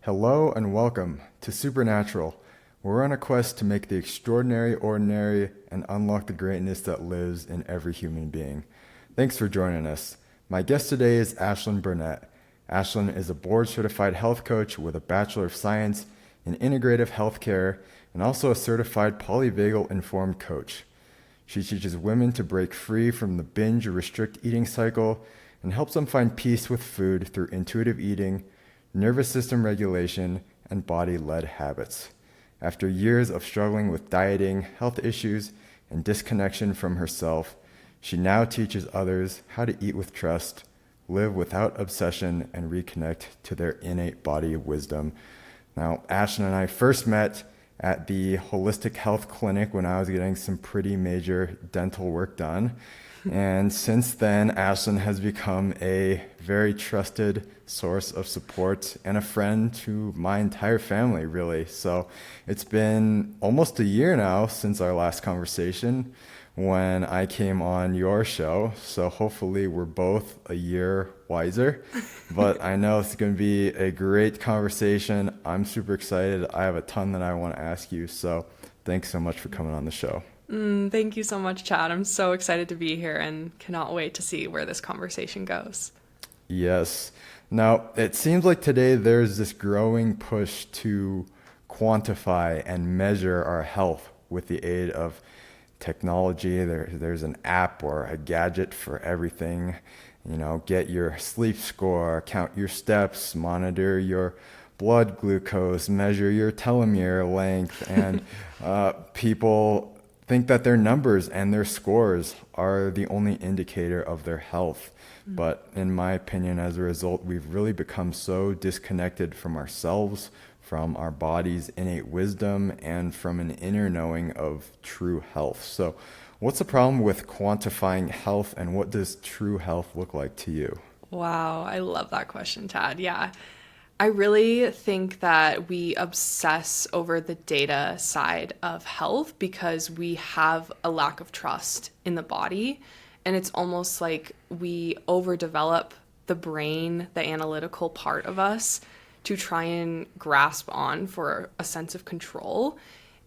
Hello and welcome to Supernatural. We're on a quest to make the extraordinary ordinary and unlock the greatness that lives in every human being. Thanks for joining us. My guest today is Ashlyn Burnett. Ashlyn is a board-certified health coach with a Bachelor of Science in Integrative Healthcare and also a certified Polyvagal-informed Coach. She teaches women to break free from the binge-restrict eating cycle and helps them find peace with food through intuitive eating, nervous system regulation, and body-led habits. After years of struggling with dieting, health issues, and disconnection from herself, she now teaches others how to eat with trust, live without obsession, and reconnect to their innate body wisdom. Now, Ashlyn and I first met at the Holistic Health Clinic when I was getting some pretty major dental work done. And since then, Ashlyn has become a very trusted source of support and a friend to my entire family, really. So it's been almost a year now since our last conversation when I came on your show. So hopefully we're both a year wiser. But I know it's going to be a great conversation. I'm super excited. I have a ton that I want to ask you. So thanks so much for coming on the show. Thank you so much, Chad. I'm so excited to be here and cannot wait to see where this conversation goes. Yes. Now, it seems like today there's this growing push to quantify and measure our health with the aid of technology. There's an app or a gadget for everything. You know, get your sleep score, count your steps, monitor your blood glucose, measure your telomere length, and people think that their numbers and their scores are the only indicator of their health. But in my opinion, as a result, we've really become so disconnected from ourselves, from our body's innate wisdom, and from an inner knowing of true health. So what's the problem with quantifying health, and what does true health look like to you? Wow, I love that question, Chad. Yeah. I really think that we obsess over the data side of health because we have a lack of trust in the body. And it's almost like we overdevelop the brain, the analytical part of us, to try and grasp on for a sense of control.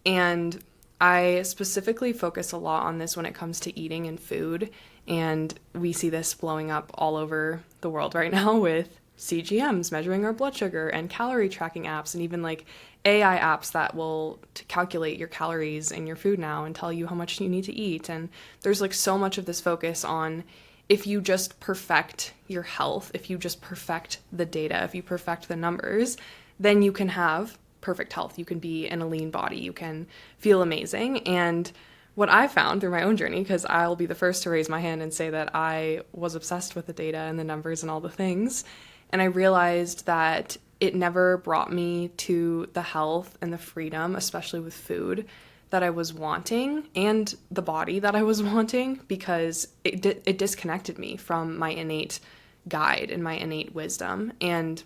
And I specifically focus a lot on this when it comes to eating and food. And we see this blowing up all over the world right now with CGMs measuring our blood sugar and calorie tracking apps, and even like AI apps that will calculate your calories in your food now and tell you how much you need to eat. And there's like so much of this focus on if you just perfect your health, if you just perfect the data, if you perfect the numbers, then you can have perfect health. You can be in a lean body. You can feel amazing. And what I found through my own journey, because I'll be the first to raise my hand and say that I was obsessed with the data and the numbers and all the things. And I realized that it never brought me to the health and the freedom, especially with food, that I was wanting and the body that I was wanting, because it disconnected me from my innate guide and my innate wisdom. And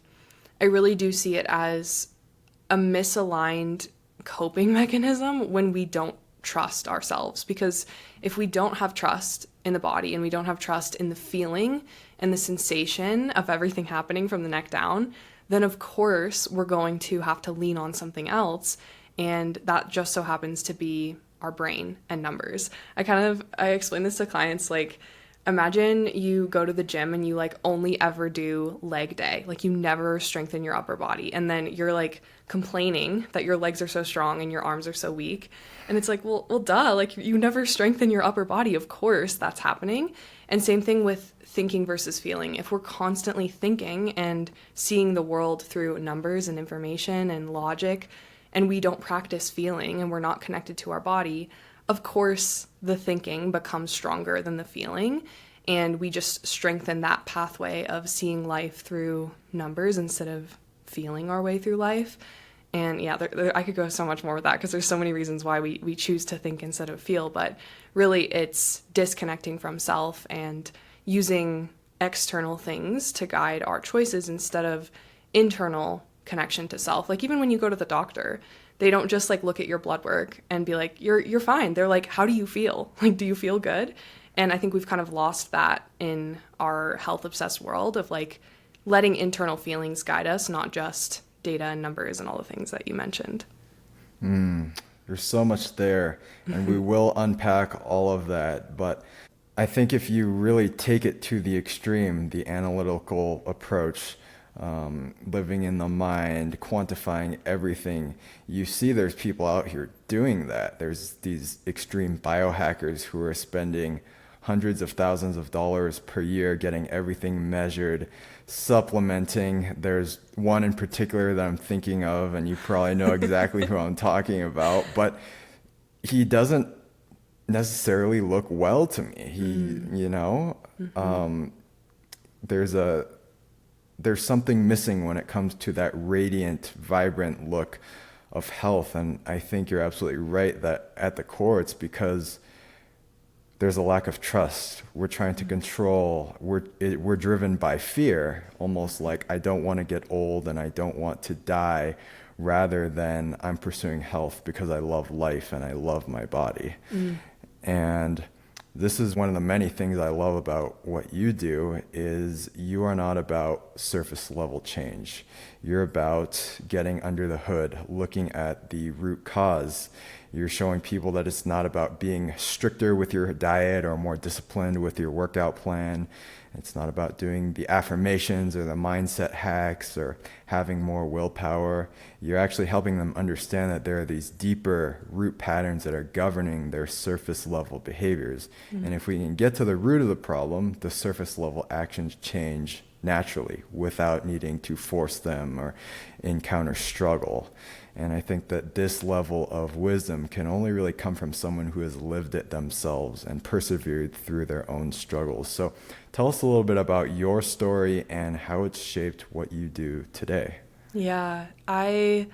I really do see it as a misaligned coping mechanism when we don't trust ourselves. Because if we don't have trust in the body and we don't have trust in the feeling and the sensation of everything happening from the neck down, then of course we're going to have to lean on something else. And that just so happens to be our brain and numbers. I explain this to clients, like, imagine you go to the gym and you like only ever do leg day. Like you never strengthen your upper body. And then you're like complaining that your legs are so strong and your arms are so weak. And it's like, well, duh, like you never strengthen your upper body. Of course that's happening. And same thing with thinking versus feeling. If we're constantly thinking and seeing the world through numbers and information and logic, and we don't practice feeling and we're not connected to our body, of course, the thinking becomes stronger than the feeling, and we just strengthen that pathway of seeing life through numbers instead of feeling our way through life. And yeah, I could go so much more with that because there's so many reasons why we choose to think instead of feel, but really it's disconnecting from self and using external things to guide our choices instead of internal connection to self. Like even when you go to the doctor, they don't just like look at your blood work and be like, you're fine. They're like, how do you feel? Like, do you feel good? And I think we've kind of lost that in our health obsessed world of like letting internal feelings guide us, not just data and numbers and all the things that you mentioned. There's so much there, and we will unpack all of that. But I think if you really take it to the extreme, the analytical approach, living in the mind, quantifying everything, you see there's people out here doing that. There's these extreme biohackers who are spending hundreds of thousands of dollars per year getting everything measured, supplementing. There's one in particular that I'm thinking of, and you probably know exactly who I'm talking about, but he doesn't necessarily look well to me. There's something missing when it comes to that radiant, vibrant look of health. And I think you're absolutely right that at the core, it's because there's a lack of trust. We're trying to control. We're driven by fear, almost like I don't want to get old and I don't want to die, rather than I'm pursuing health because I love life and I love my body. And this is one of the many things I love about what you do is you are not about surface level change. You're about getting under the hood, looking at the root cause. You're showing people that it's not about being stricter with your diet or more disciplined with your workout plan. It's not about doing the affirmations or the mindset hacks or having more willpower. You're actually helping them understand that there are these deeper root patterns that are governing their surface level behaviors. And if we can get to the root of the problem, the surface level actions change naturally without needing to force them or encounter struggle. And I think that this level of wisdom can only really come from someone who has lived it themselves and persevered through their own struggles. So tell us a little bit about your story and how it's shaped what you do today. Yeah, I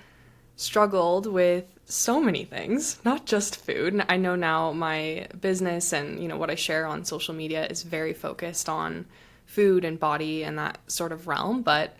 struggled with so many things, not just food. I know now my business and, what I share on social media is very focused on food and body and that sort of realm, but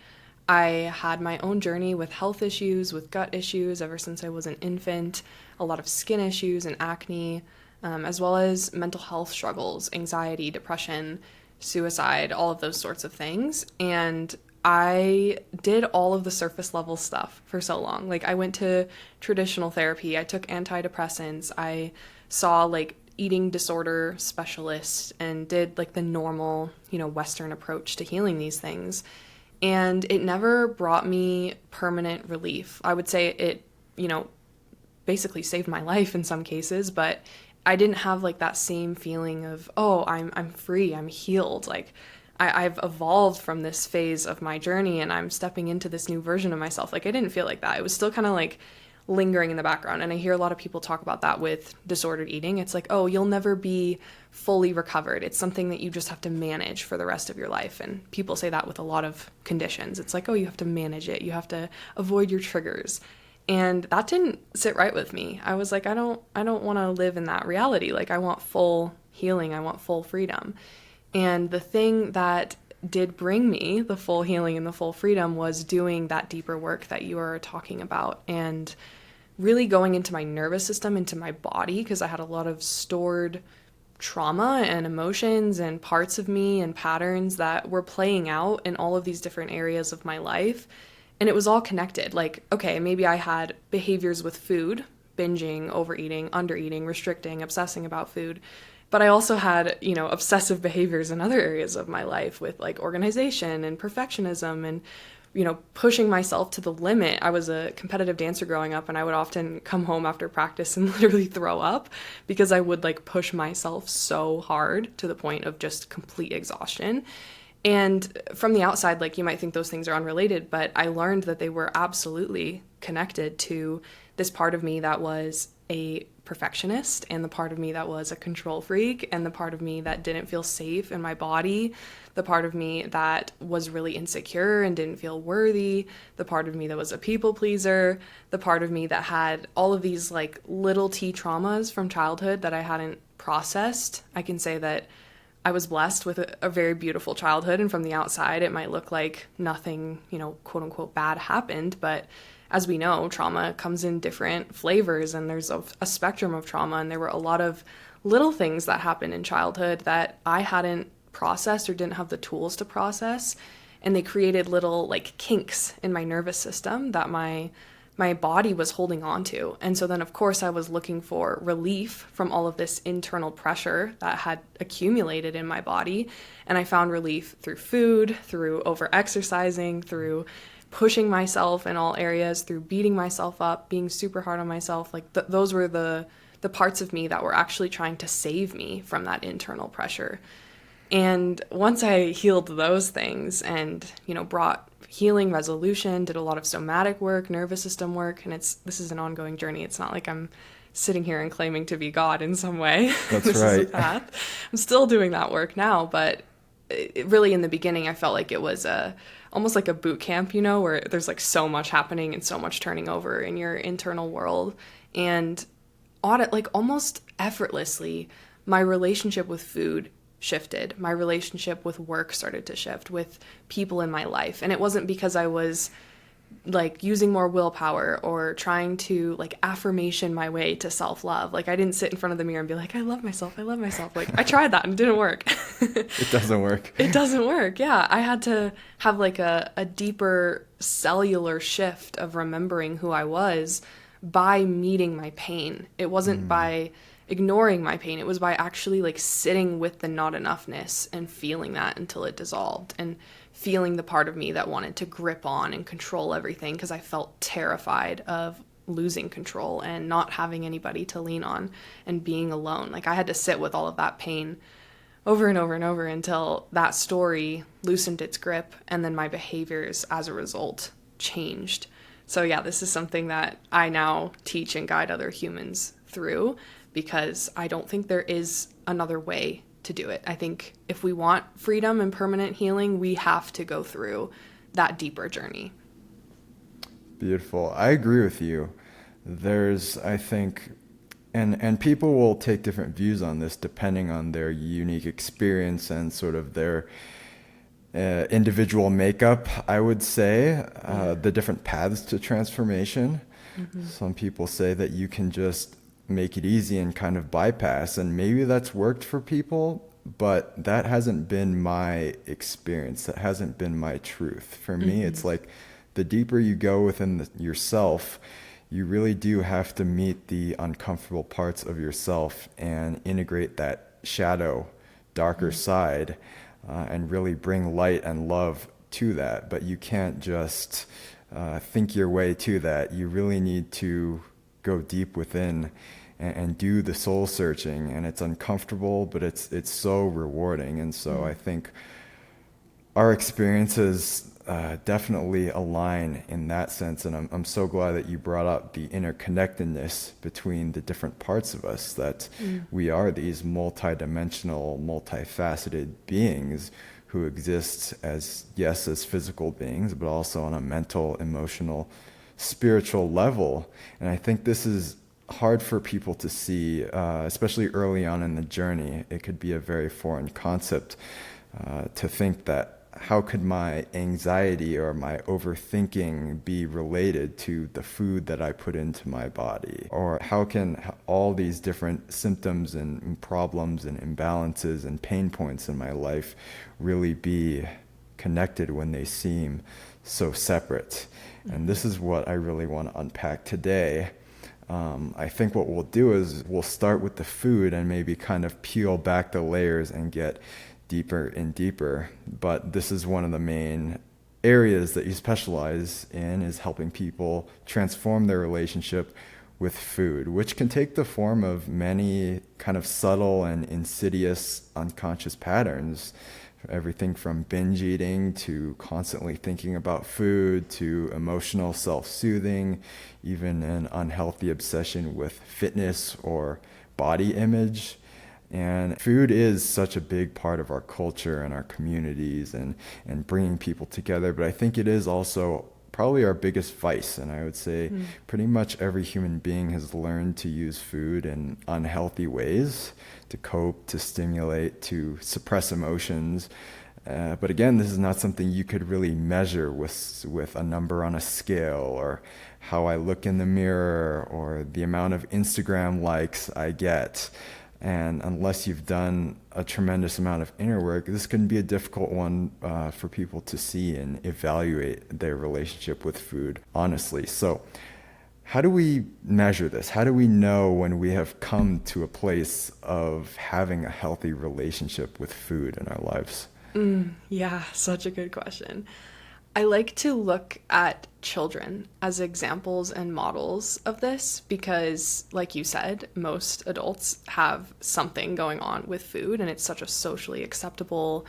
I had my own journey with health issues, with gut issues ever since I was an infant, a lot of skin issues and acne, as well as mental health struggles, anxiety, depression, suicide, all of those sorts of things. And I did all of the surface level stuff for so long. Like I went to traditional therapy, I took antidepressants, I saw eating disorder specialists and did the normal, Western approach to healing these things. And it never brought me permanent relief. I would say it, basically saved my life in some cases, but I didn't have that same feeling of, oh, I'm free, I'm healed. I've evolved from this phase of my journey and I'm stepping into this new version of myself. I didn't feel like that. It was still kind of lingering in the background. And I hear a lot of people talk about that with disordered eating. It's oh, you'll never be fully recovered. It's something that you just have to manage for the rest of your life. And people say that with a lot of conditions. It's oh, you have to manage it. You have to avoid your triggers. And that didn't sit right with me. I was I don't want to live in that reality. I want full healing. I want full freedom. And the thing that did bring me the full healing and the full freedom was doing that deeper work that you are talking about and really going into my nervous system, into my body, because I had a lot of stored trauma and emotions and parts of me and patterns that were playing out in all of these different areas of my life. And it was all connected. Okay, maybe I had behaviors with food, binging, overeating, undereating, restricting, obsessing about food. But I also had, obsessive behaviors in other areas of my life with organization and perfectionism and, pushing myself to the limit. I was a competitive dancer growing up and I would often come home after practice and literally throw up because I would push myself so hard to the point of just complete exhaustion. And from the outside, you might think those things are unrelated, but I learned that they were absolutely connected to this part of me that was a perfectionist and the part of me that was a control freak and the part of me that didn't feel safe in my body, the part of me that was really insecure and didn't feel worthy, the part of me that was a people pleaser, the part of me that had all of these little t traumas from childhood that I hadn't processed. I can say that I was blessed with a very beautiful childhood, and from the outside it might look like nothing, quote unquote bad happened, but as we know, trauma comes in different flavors and there's a spectrum of trauma, and there were a lot of little things that happened in childhood that I hadn't processed or didn't have the tools to process. and they created little like kinks in my nervous system that my body was holding on to. And so then, of course, I was looking for relief from all of this internal pressure that had accumulated in my body. And I found relief through food, through over-exercising, through pushing myself in all areas, through beating myself up, being super hard on myself. Like those were the parts of me that were actually trying to save me from that internal pressure. And once I healed those things and, brought healing, resolution, did a lot of somatic work, nervous system work, and this is an ongoing journey. It's not like I'm sitting here and claiming to be God in some way. That's this right. is a path. I'm still doing that work now, but really in the beginning, I felt like it was almost like a boot camp, where there's like so much happening and so much turning over in your internal world. And almost effortlessly, my relationship with food shifted. My relationship with work started to shift, with people in my life. And it wasn't because I was like using more willpower or trying to like affirmation my way to self-love. Like I didn't sit in front of the mirror and be like, I love myself. Like I tried that and it didn't work. It doesn't work. It doesn't work. Yeah. I had to have like a deeper cellular shift of remembering who I was by meeting my pain. It wasn't by ignoring my pain. It was by actually like sitting with the not enoughness and feeling that until it dissolved, and feeling the part of me that wanted to grip on and control everything because I felt terrified of losing control and not having anybody to lean on and being alone. Like I had to sit with all of that pain over and over and over until that story loosened its grip, and then my behaviors as a result changed. So yeah, this is something that I now teach and guide other humans through, because I don't think there is another way to do it. I think if we want freedom and permanent healing, we have to go through that deeper journey. Beautiful. I agree with you. There's, I think, and people will take different views on this depending on their unique experience and sort of their individual makeup, I would say, the different paths to transformation. Mm-hmm. Some people say that you can just make it easy and kind of bypass, and maybe that's worked for people, but that hasn't been my experience. That hasn't been my truth. For me, it's like the deeper you go within yourself, you really do have to meet the uncomfortable parts of yourself and integrate that shadow, darker side, and really bring light and love to that. But you can't just think your way to that. You really need to go deep within and do the soul searching, and it's uncomfortable, but it's so rewarding. And so I think our experiences definitely align in that sense, and I'm so glad that you brought up the interconnectedness between the different parts of us, that we are these multidimensional, multifaceted beings who exist as physical beings, but also on a mental, emotional, spiritual level. And I think this is hard for people to see, especially early on in the journey. It could be a very foreign concept to think that how could my anxiety or my overthinking be related to the food that I put into my body? Or how can all these different symptoms and problems and imbalances and pain points in my life really be connected when they seem so separate? And this is what I really want to unpack today. I think what we'll do is we'll start with the food and maybe kind of peel back the layers and get deeper and deeper. But this is one of the main areas that you specialize in, is helping people transform their relationship with food, which can take the form of many kind of subtle and insidious unconscious patterns. Everything from binge eating to constantly thinking about food to emotional self-soothing, even an unhealthy obsession with fitness or body image. And food is such a big part of our culture and our communities and bringing people together. But I think it is also probably our biggest vice. And I would say pretty much every human being has learned to use food in unhealthy ways to cope, to stimulate, to suppress emotions. But again, this is not something you could really measure with a number on a scale, or how I look in the mirror, or the amount of Instagram likes I get. And unless you've done a tremendous amount of inner work, this can be a difficult one for people to see and evaluate their relationship with food honestly. So how do we measure this? How do we know when we have come to a place of having a healthy relationship with food in our lives? Yeah, such a good question. I like to look at children as examples and models of this because, like you said, most adults have something going on with food, and it's such a socially acceptable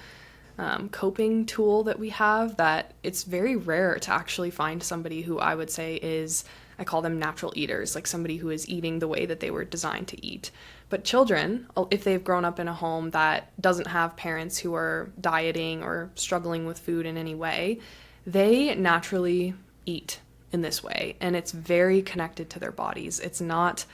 coping tool that we have that it's very rare to actually find somebody who I would say is, I call them natural eaters, like somebody who is eating the way that they were designed to eat. But children, if they've grown up in a home that doesn't have parents who are dieting or struggling with food in any way, they naturally eat in this way, and it's very connected to their bodies. It's not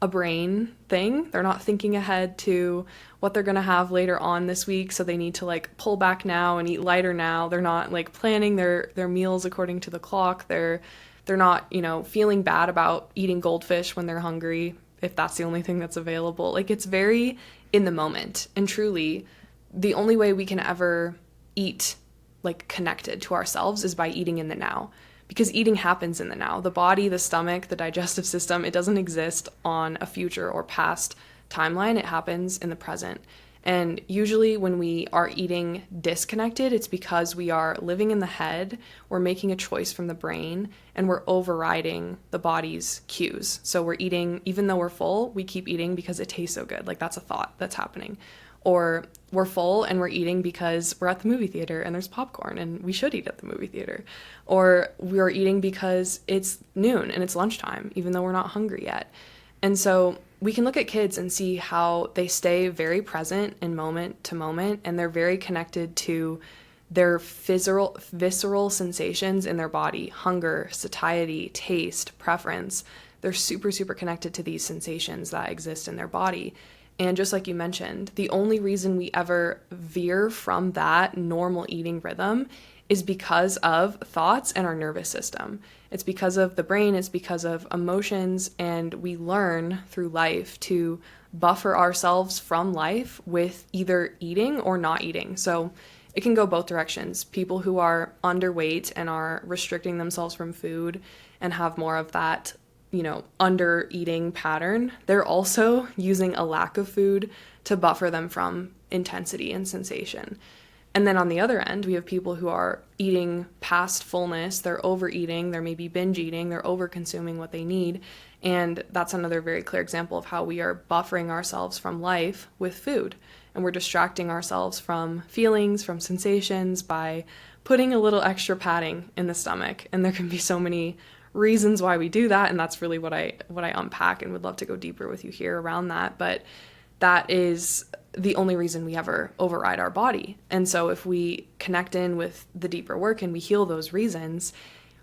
a brain thing. They're not thinking ahead to what they're going to have later on this week, so they need to like pull back now and eat lighter now. They're not like planning their meals according to the clock. They're not, feeling bad about eating goldfish when they're hungry, if that's the only thing that's available. Like, it's very in the moment, and truly the only way we can ever eat like connected to ourselves is by eating in the now, because eating happens in the now. The body, the stomach, the digestive system, it doesn't exist on a future or past timeline. It happens in the present. And usually when we are eating disconnected, it's because we are living in the head, we're making a choice from the brain, and we're overriding the body's cues. So we're eating, even though we're full, we keep eating because it tastes so good. Like, that's a thought that's happening. Or we're full and we're eating because we're at the movie theater and there's popcorn and we should eat at the movie theater. Or we're eating because it's noon and it's lunchtime, even though we're not hungry yet. And so we can look at kids and see how they stay very present in moment to moment, and they're very connected to their visceral sensations in their body: hunger, satiety, taste, preference. They're super, super connected to these sensations that exist in their body. And just like you mentioned, the only reason we ever veer from that normal eating rhythm is because of thoughts and our nervous system. It's because of the brain, it's because of emotions, and we learn through life to buffer ourselves from life with either eating or not eating. So it can go both directions. People who are underweight and are restricting themselves from food and have more of that under eating pattern, they're also using a lack of food to buffer them from intensity and sensation. And then on the other end, we have people who are eating past fullness, they're overeating, they're maybe binge eating, they're over consuming what they need. And that's another very clear example of how we are buffering ourselves from life with food. And we're distracting ourselves from feelings, from sensations by putting a little extra padding in the stomach. And there can be so many reasons why we do that, and that's really what I unpack and would love to go deeper with you here around that. But that is the only reason we ever override our body. And so if we connect in with the deeper work and we heal those reasons,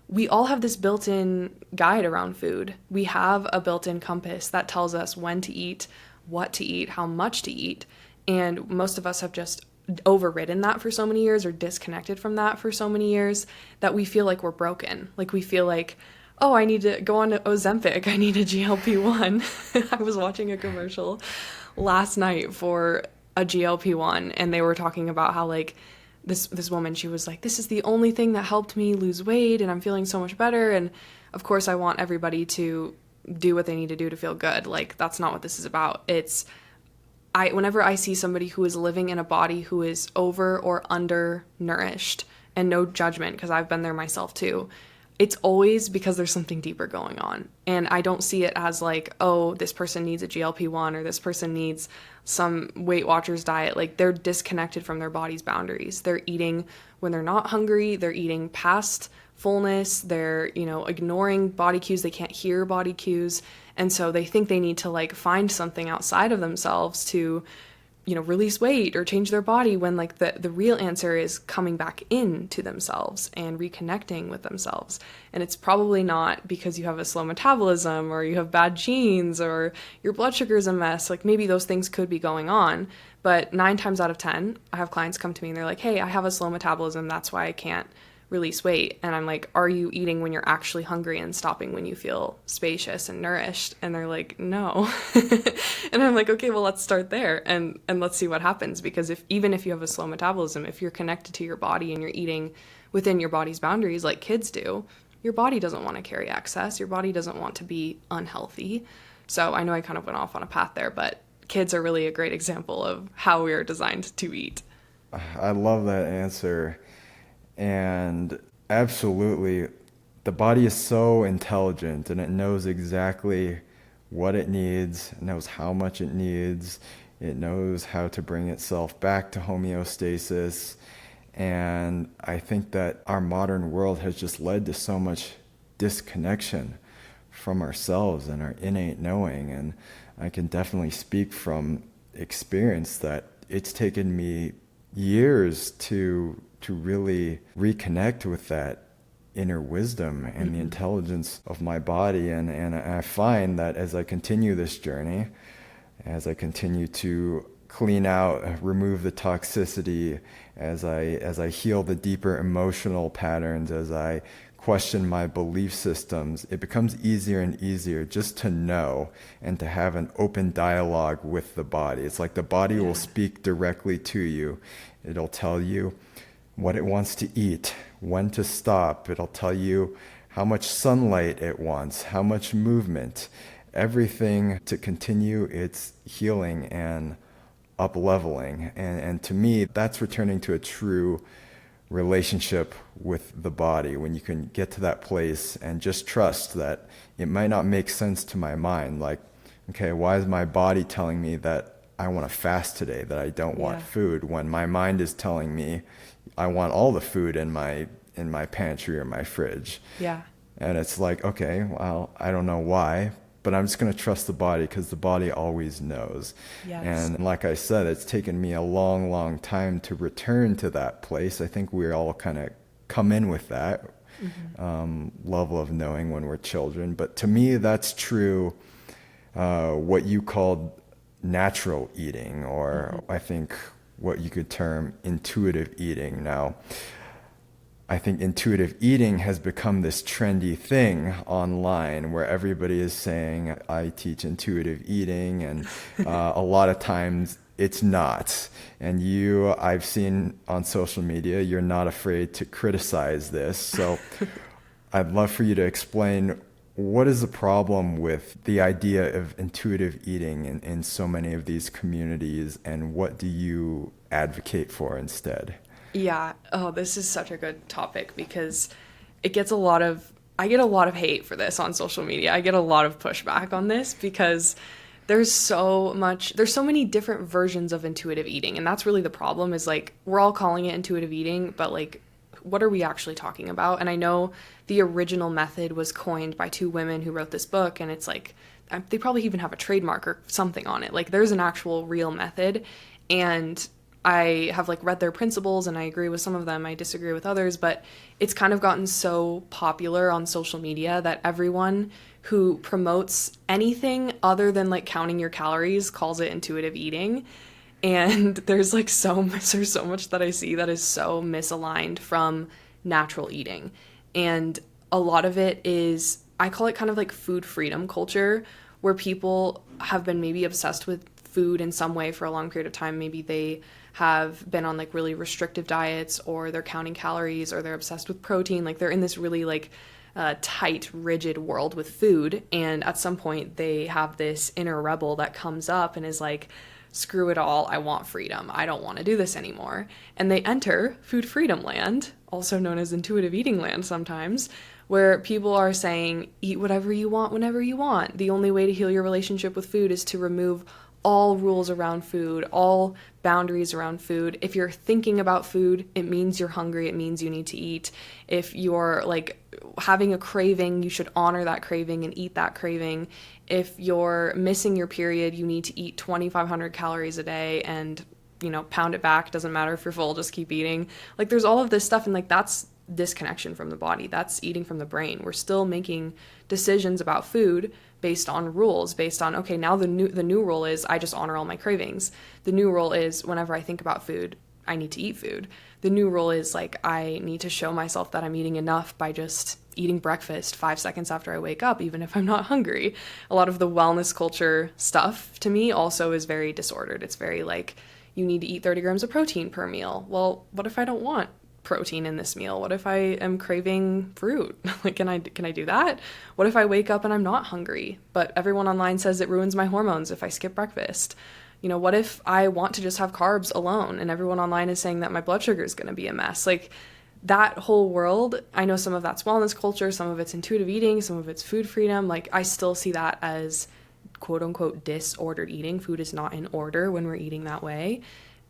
we all have this built-in guide around food. We have a built-in compass that tells us when to eat, what to eat, how much to eat. And most of us have just overridden that for so many years, or disconnected from that for so many years, that we feel like we're broken. Like, we feel like, oh, I need to go on to Ozempic, I need a GLP-1. I was watching a commercial last night for a GLP-1, and they were talking about how, like, this woman, she was like, this is the only thing that helped me lose weight, and I'm feeling so much better. And of course I want everybody to do what they need to do to feel good. Like, that's not what this is about. Whenever I see somebody who is living in a body who is over or under nourished, and no judgment, because I've been there myself too, it's always because there's something deeper going on. And I don't see it as like, oh, this person needs a GLP-1 or this person needs some Weight Watchers diet. Like, they're disconnected from their body's boundaries. They're eating when they're not hungry. They're eating past fullness. They're, ignoring body cues. They can't hear body cues. And so they think they need to like find something outside of themselves to, release weight or change their body, when like the real answer is coming back into themselves and reconnecting with themselves. And it's probably not because you have a slow metabolism or you have bad genes or your blood sugar is a mess. Like, maybe those things could be going on, but 9 times out of 10, I have clients come to me and they're like, hey, I have a slow metabolism. That's why I can't release weight. And I'm like, are you eating when you're actually hungry and stopping when you feel spacious and nourished? And they're like, no. And I'm like, okay, well, let's start there and let's see what happens. Because even if you have a slow metabolism, if you're connected to your body and you're eating within your body's boundaries like kids do, your body doesn't want to carry excess. Your body doesn't want to be unhealthy. So I know I kind of went off on a path there, but kids are really a great example of how we are designed to eat. I love that answer. And absolutely, the body is so intelligent and it knows exactly what it needs, it knows how much it needs, it knows how to bring itself back to homeostasis. And I think that our modern world has just led to so much disconnection from ourselves and our innate knowing. And I can definitely speak from experience that it's taken me years to really reconnect with that inner wisdom and the intelligence of my body. And I find that as I continue this journey, as I continue to clean out, remove the toxicity, as I heal the deeper emotional patterns, as I question my belief systems, it becomes easier and easier just to know and to have an open dialogue with the body. It's like the body will speak directly to you. It'll tell you what it wants to eat, when to stop. It'll tell you how much sunlight it wants, how much movement, everything to continue its healing and up-leveling. And to me, that's returning to a true relationship with the body, when you can get to that place and just trust that it might not make sense to my mind. Like, okay, why is my body telling me that I want to fast today, that I don't want food, when my mind is telling me I want all the food in my pantry or my fridge? Yeah. And it's like, okay, well, I don't know why, but I'm just going to trust the body because the body always knows. Yes. And like I said, it's taken me a long, long time to return to that place. I think we all kind of come in with that level of knowing when we're children. But to me, that's true, what you called natural eating, or I think what you could term intuitive eating. Now, I think intuitive eating has become this trendy thing online where everybody is saying, I teach intuitive eating, and a lot of times it's not. And I've seen on social media, you're not afraid to criticize this. So I'd love for you to explain, what is the problem with the idea of intuitive eating in so many of these communities, and what do you advocate for instead? Yeah. Oh, this is such a good topic because I get a lot of hate for this on social media. I get a lot of pushback on this because there's so many different versions of intuitive eating. And that's really the problem, is like, we're all calling it intuitive eating, but like, what are we actually talking about? And I know the original method was coined by two women who wrote this book, and it's like, they probably even have a trademark or something on it. Like, there's an actual real method, and I have like read their principles and I agree with some of them. I disagree with others, but it's kind of gotten so popular on social media that everyone who promotes anything other than like counting your calories calls it intuitive eating. And there's so much that I see that is so misaligned from natural eating. And a lot of it is, I call it kind of like food freedom culture, where people have been maybe obsessed with food in some way for a long period of time. Maybe they have been on like really restrictive diets, or they're counting calories, or they're obsessed with protein. Like, they're in this really like tight, rigid world with food. And at some point they have this inner rebel that comes up and is like, screw it all, I want freedom. I don't want to do this anymore. And they enter food freedom land, also known as intuitive eating land sometimes, where people are saying, eat whatever you want, whenever you want. The only way to heal your relationship with food is to remove all rules around food, all boundaries around food. If you're thinking about food, it means you're hungry. It means you need to eat. If you're like having a craving, you should honor that craving and eat that craving. If you're missing your period, you need to eat 2,500 calories a day and, pound it back. Doesn't matter if you're full, just keep eating. Like, there's all of this stuff, and like, that's disconnection from the body. That's eating from the brain. We're still making decisions about food based on rules, based on, okay, now the new rule is I just honor all my cravings. The new rule is whenever I think about food, I need to eat food. The new rule is like I need to show myself that I'm eating enough by just eating breakfast 5 seconds after I wake up, even if I'm not hungry. A lot of the wellness culture stuff to me also is very disordered. It's very like, you need to eat 30 grams of protein per meal. Well, what if I don't want protein in this meal? What if I am craving fruit? Like, can I do that? What if I wake up and I'm not hungry, but everyone online says it ruins my hormones if I skip breakfast? You know, what if I want to just have carbs alone and everyone online is saying that my blood sugar is going to be a mess? Like, that whole world, I know some of that's wellness culture, some of it's intuitive eating, some of it's food freedom. Like, I still see that as quote unquote disordered eating. Food is not in order when we're eating that way.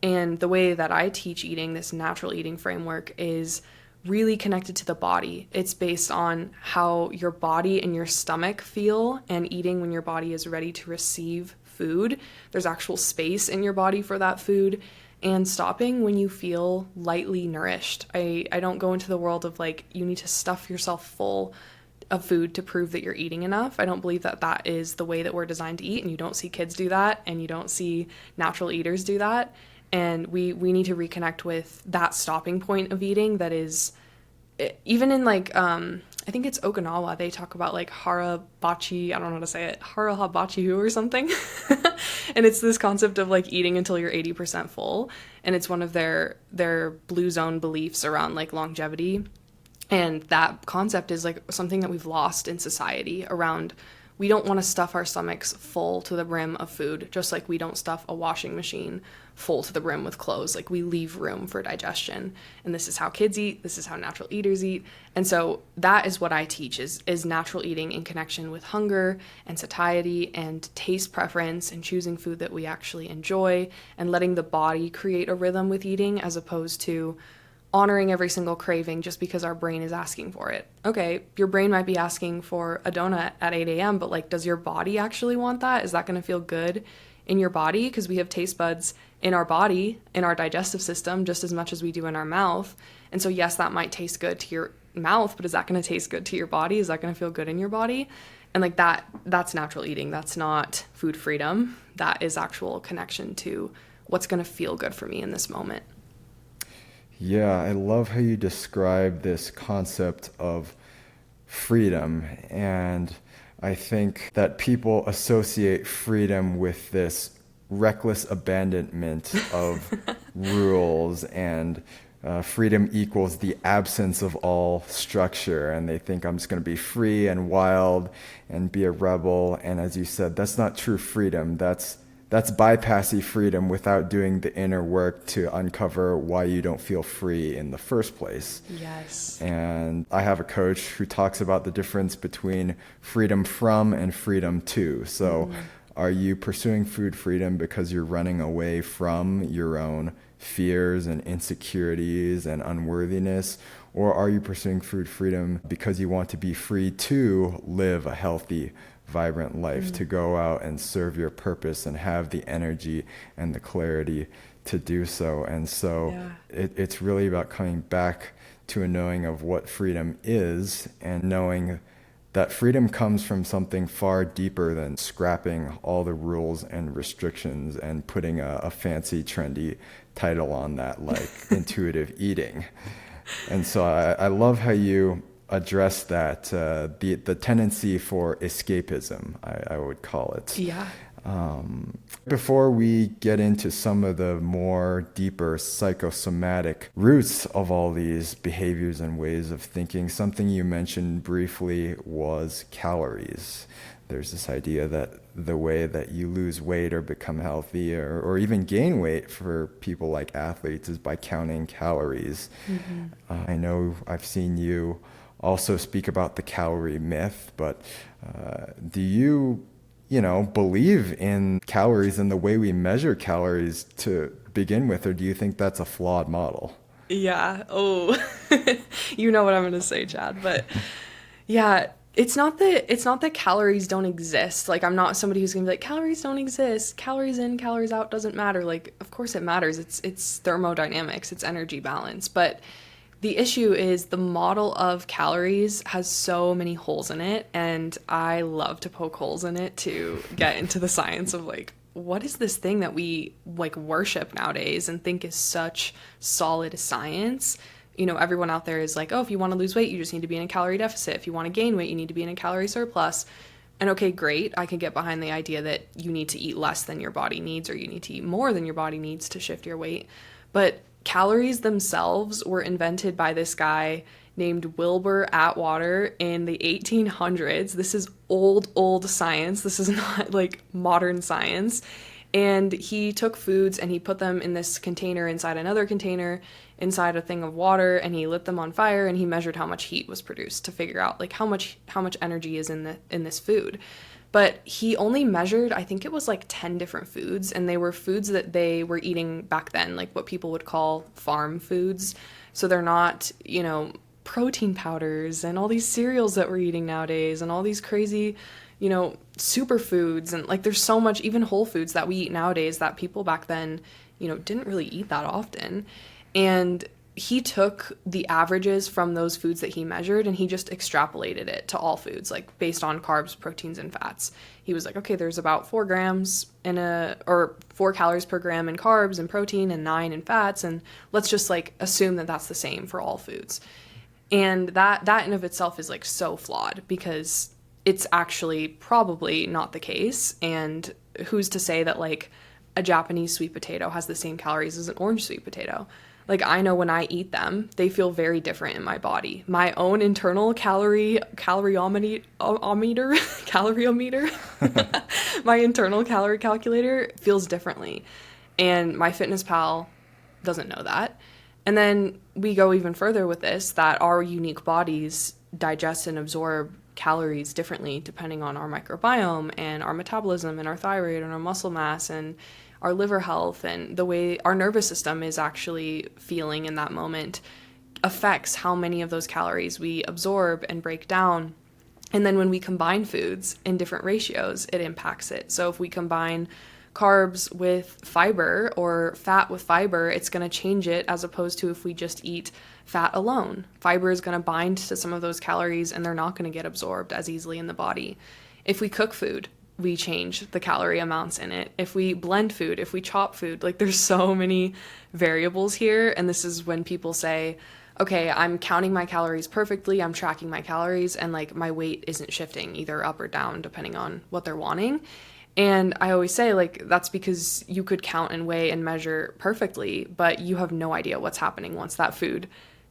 And the way that I teach eating, this natural eating framework, is really connected to the body. It's based on how your body and your stomach feel, and eating when your body is ready to receive food. There's actual space in your body for that food. And stopping when you feel lightly nourished. I don't go into the world of like, you need to stuff yourself full of food to prove that you're eating enough. I don't believe that that is the way that we're designed to eat, and you don't see kids do that, and you don't see natural eaters do that. And we need to reconnect with that stopping point of eating that is, even in like, I think it's Okinawa, they talk about like harabachi, I don't know how to say it, harahabachi or something. And it's this concept of like eating until you're 80% full. And it's one of their blue zone beliefs around like longevity. And that concept is like something that we've lost in society around. We don't want to stuff our stomachs full to the brim of food, just like we don't stuff a washing machine full to the brim with clothes. Like, we leave room for digestion. And this is how kids eat. This is how natural eaters eat. And so that is what I teach is natural eating in connection with hunger and satiety and taste preference, and choosing food that we actually enjoy, and letting the body create a rhythm with eating, as opposed to honoring every single craving just because our brain is asking for it. Okay, your brain might be asking for a donut at 8 a.m., but like, does your body actually want that? Is that going to feel good in your body? Because we have taste buds in our body, in our digestive system, just as much as we do in our mouth. And so yes, that might taste good to your mouth, but is that going to taste good to your body? Is that going to feel good in your body? And like that's natural eating. That's not food freedom. That is actual connection to what's going to feel good for me in this moment. Yeah, I love how you describe this concept of freedom. And I think that people associate freedom with this reckless abandonment of rules, and freedom equals the absence of all structure. And they think I'm just going to be free and wild and be a rebel. And as you said, that's not true freedom. That's bypassing freedom without doing the inner work to uncover why you don't feel free in the first place. Yes. And I have a coach who talks about the difference between freedom from and freedom to. So are you pursuing food freedom because you're running away from your own fears and insecurities and unworthiness? Or are you pursuing food freedom because you want to be free to live a healthy, vibrant life, to go out and serve your purpose and have the energy and the clarity to do so? And so it's really about coming back to a knowing of what freedom is, and knowing that freedom comes from something far deeper than scrapping all the rules and restrictions and putting a fancy, trendy title on that, like intuitive eating. And so I love how you address that, the tendency for escapism, I would call it. Yeah. Before we get into some of the more deeper psychosomatic roots of all these behaviors and ways of thinking, something you mentioned briefly was calories. There's this idea that the way that you lose weight or become healthy or even gain weight for people like athletes is by counting calories. I know I've seen you also speak about the calorie myth, but do you believe in calories and the way we measure calories to begin with, or do you think that's a flawed model? Yeah. Oh, you know what I'm going to say, Chad, but yeah, it's not that calories don't exist. Like, I'm not somebody who's going to be like, calories don't exist. Calories in, calories out doesn't matter. Like, of course it matters. It's thermodynamics. It's energy balance. But the issue is the model of calories has so many holes in it, and I love to poke holes in it to get into the science of like what is this thing that we like worship nowadays and think is such solid science? Everyone out there is like, oh, if you want to lose weight, you just need to be in a calorie deficit. If you want to gain weight, you need to be in a calorie surplus. And okay, great. I can get behind the idea that you need to eat less than your body needs, or you need to eat more than your body needs to shift your weight. But calories themselves were invented by this guy named Wilbur Atwater in the 1800s. This is old science. This is not like modern science. And he took foods and he put them in this container inside another container inside a thing of water, and he lit them on fire, and he measured how much heat was produced to figure out like how much energy is in this food. But he only measured, I think it was like 10 different foods, and they were foods that they were eating back then, like what people would call farm foods. So they're not, protein powders and all these cereals that we're eating nowadays and all these crazy, superfoods, and like there's so much, even whole foods that we eat nowadays that people back then, didn't really eat that often. And he took the averages from those foods that he measured and he just extrapolated it to all foods, like based on carbs, proteins, and fats. He was like, okay, there's about 4 calories per gram in carbs and protein and 9 in fats, and let's just like assume that that's the same for all foods. And that in of itself is like so flawed, because it's actually probably not the case. And who's to say that like a Japanese sweet potato has the same calories as an orange sweet potato? Like, I know when I eat them, they feel very different in my body. My own internal caloriometer, my internal calorie calculator feels differently. And MyFitnessPal doesn't know that. And then we go even further with this, that our unique bodies digest and absorb calories differently depending on our microbiome and our metabolism and our thyroid and our muscle mass and our liver health, and the way our nervous system is actually feeling in that moment affects how many of those calories we absorb and break down. And then when we combine foods in different ratios, it impacts it. So if we combine carbs with fiber or fat with fiber, it's going to change it, as opposed to if we just eat fat alone. Fiber is going to bind to some of those calories and they're not going to get absorbed as easily in the body. If we cook food, we change the calorie amounts in it. If we blend food, if we chop food, like there's so many variables here. And this is when people say, okay, I'm counting my calories perfectly, I'm tracking my calories, and like my weight isn't shifting either up or down depending on what they're wanting. And I always say, like, that's because you could count and weigh and measure perfectly, but you have no idea what's happening once that food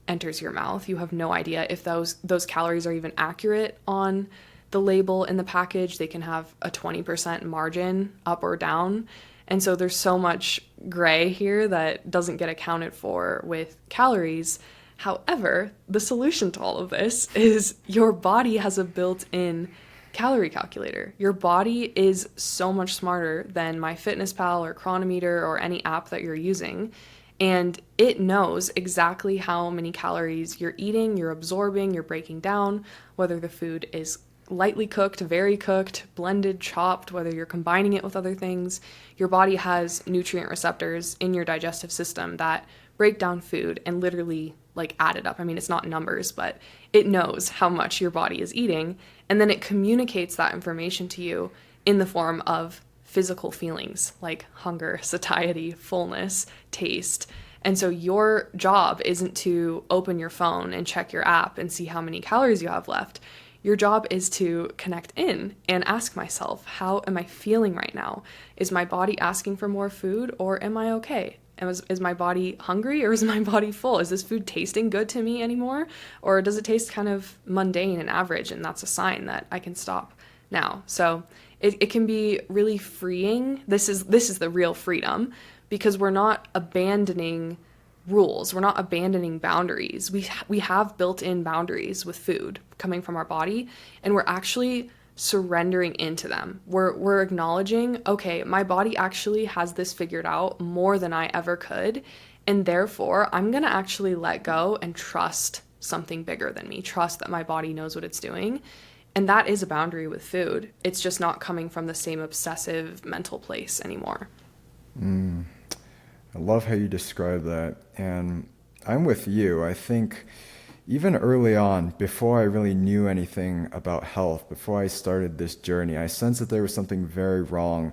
enters your mouth. You have no idea if those calories are even accurate on the label in the package. They can have a 20% margin up or down. And so there's so much gray here that doesn't get accounted for with calories. However, the solution to all of this is your body has a built-in calorie calculator. Your body is so much smarter than MyFitnessPal or Chronometer or any app that you're using. And it knows exactly how many calories you're eating, you're absorbing, you're breaking down, whether the food is lightly cooked, very cooked, blended, chopped, whether you're combining it with other things. Your body has nutrient receptors in your digestive system that break down food and literally like add it up. I mean, it's not numbers, but it knows how much your body is eating. And then it communicates that information to you in the form of physical feelings like hunger, satiety, fullness, taste. And so your job isn't to open your phone and check your app and see how many calories you have left. Your job is to connect in and ask myself, how am I feeling right now? Is my body asking for more food, or am I okay? Is my body hungry, or is my body full? Is this food tasting good to me anymore? Or does it taste kind of mundane and average, and that's a sign that I can stop now? So it can be really freeing. This is the real freedom, because we're not abandoning rules. We're not abandoning boundaries. We have built-in boundaries with food coming from our body, and we're actually surrendering into them. We're acknowledging, okay, my body actually has this figured out more than I ever could, and therefore I'm going to actually let go and trust something bigger than me, trust that my body knows what it's doing. And that is a boundary with food. It's just not coming from the same obsessive mental place anymore. I love how you describe that. And I'm with you. I think even early on, before I really knew anything about health, before I started this journey, I sensed that there was something very wrong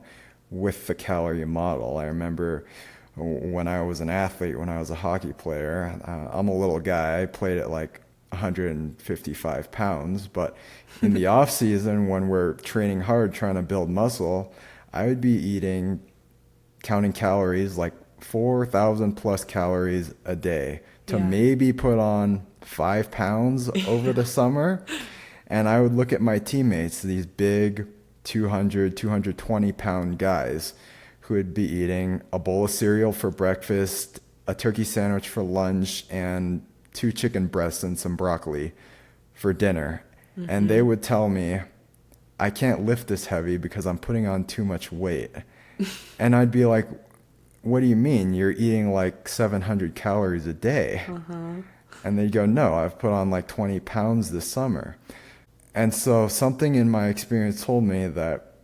with the calorie model. I remember when I was an athlete, when I was a hockey player, I'm a little guy. I played at like 155 pounds, but in the off season, when we're training hard, trying to build muscle, I would be eating, counting calories, like 4,000 plus calories a day to maybe put on 5 pounds over the summer. And I would look at my teammates, these big 200, 220 pound guys who would be eating a bowl of cereal for breakfast, a turkey sandwich for lunch, and 2 chicken breasts and some broccoli for dinner. Mm-hmm. And they would tell me, I can't lift this heavy because I'm putting on too much weight. And I'd be like, what do you mean? You're eating like 700 calories a day. Uh-huh. And they'd go, no, I've put on like 20 pounds this summer. And so something in my experience told me that,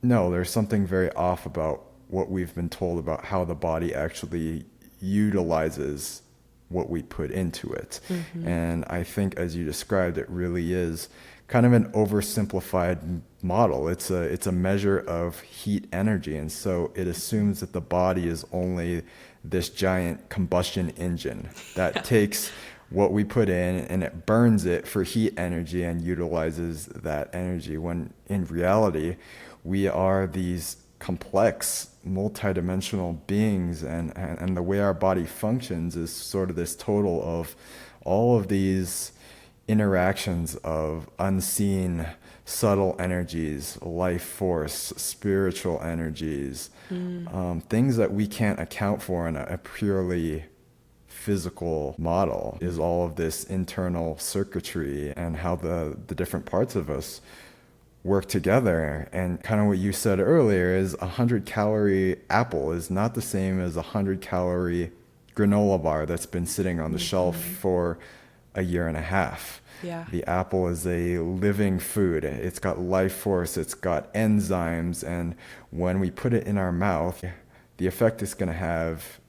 no, there's something very off about what we've been told about how the body actually utilizes what we put into it. Mm-hmm. And I think, as you described, it really is kind of an oversimplified model. It's a measure of heat energy. And so it assumes that the body is only this giant combustion engine that takes what we put in and it burns it for heat energy and utilizes that energy, when in reality, we are these complex, multidimensional beings, and the way our body functions is sort of this total of all of these interactions of unseen, subtle energies, life force, spiritual energies, things that we can't account for in a purely physical model. Is all of this internal circuitry and how the different parts of us work together. And kind of what you said earlier is 100-calorie apple is not the same as 100-calorie granola bar that's been sitting on the shelf for a year and a half. Yeah. The apple is a living food. It's got life force, it's got enzymes, and when we put it in our mouth, the effect it's going to have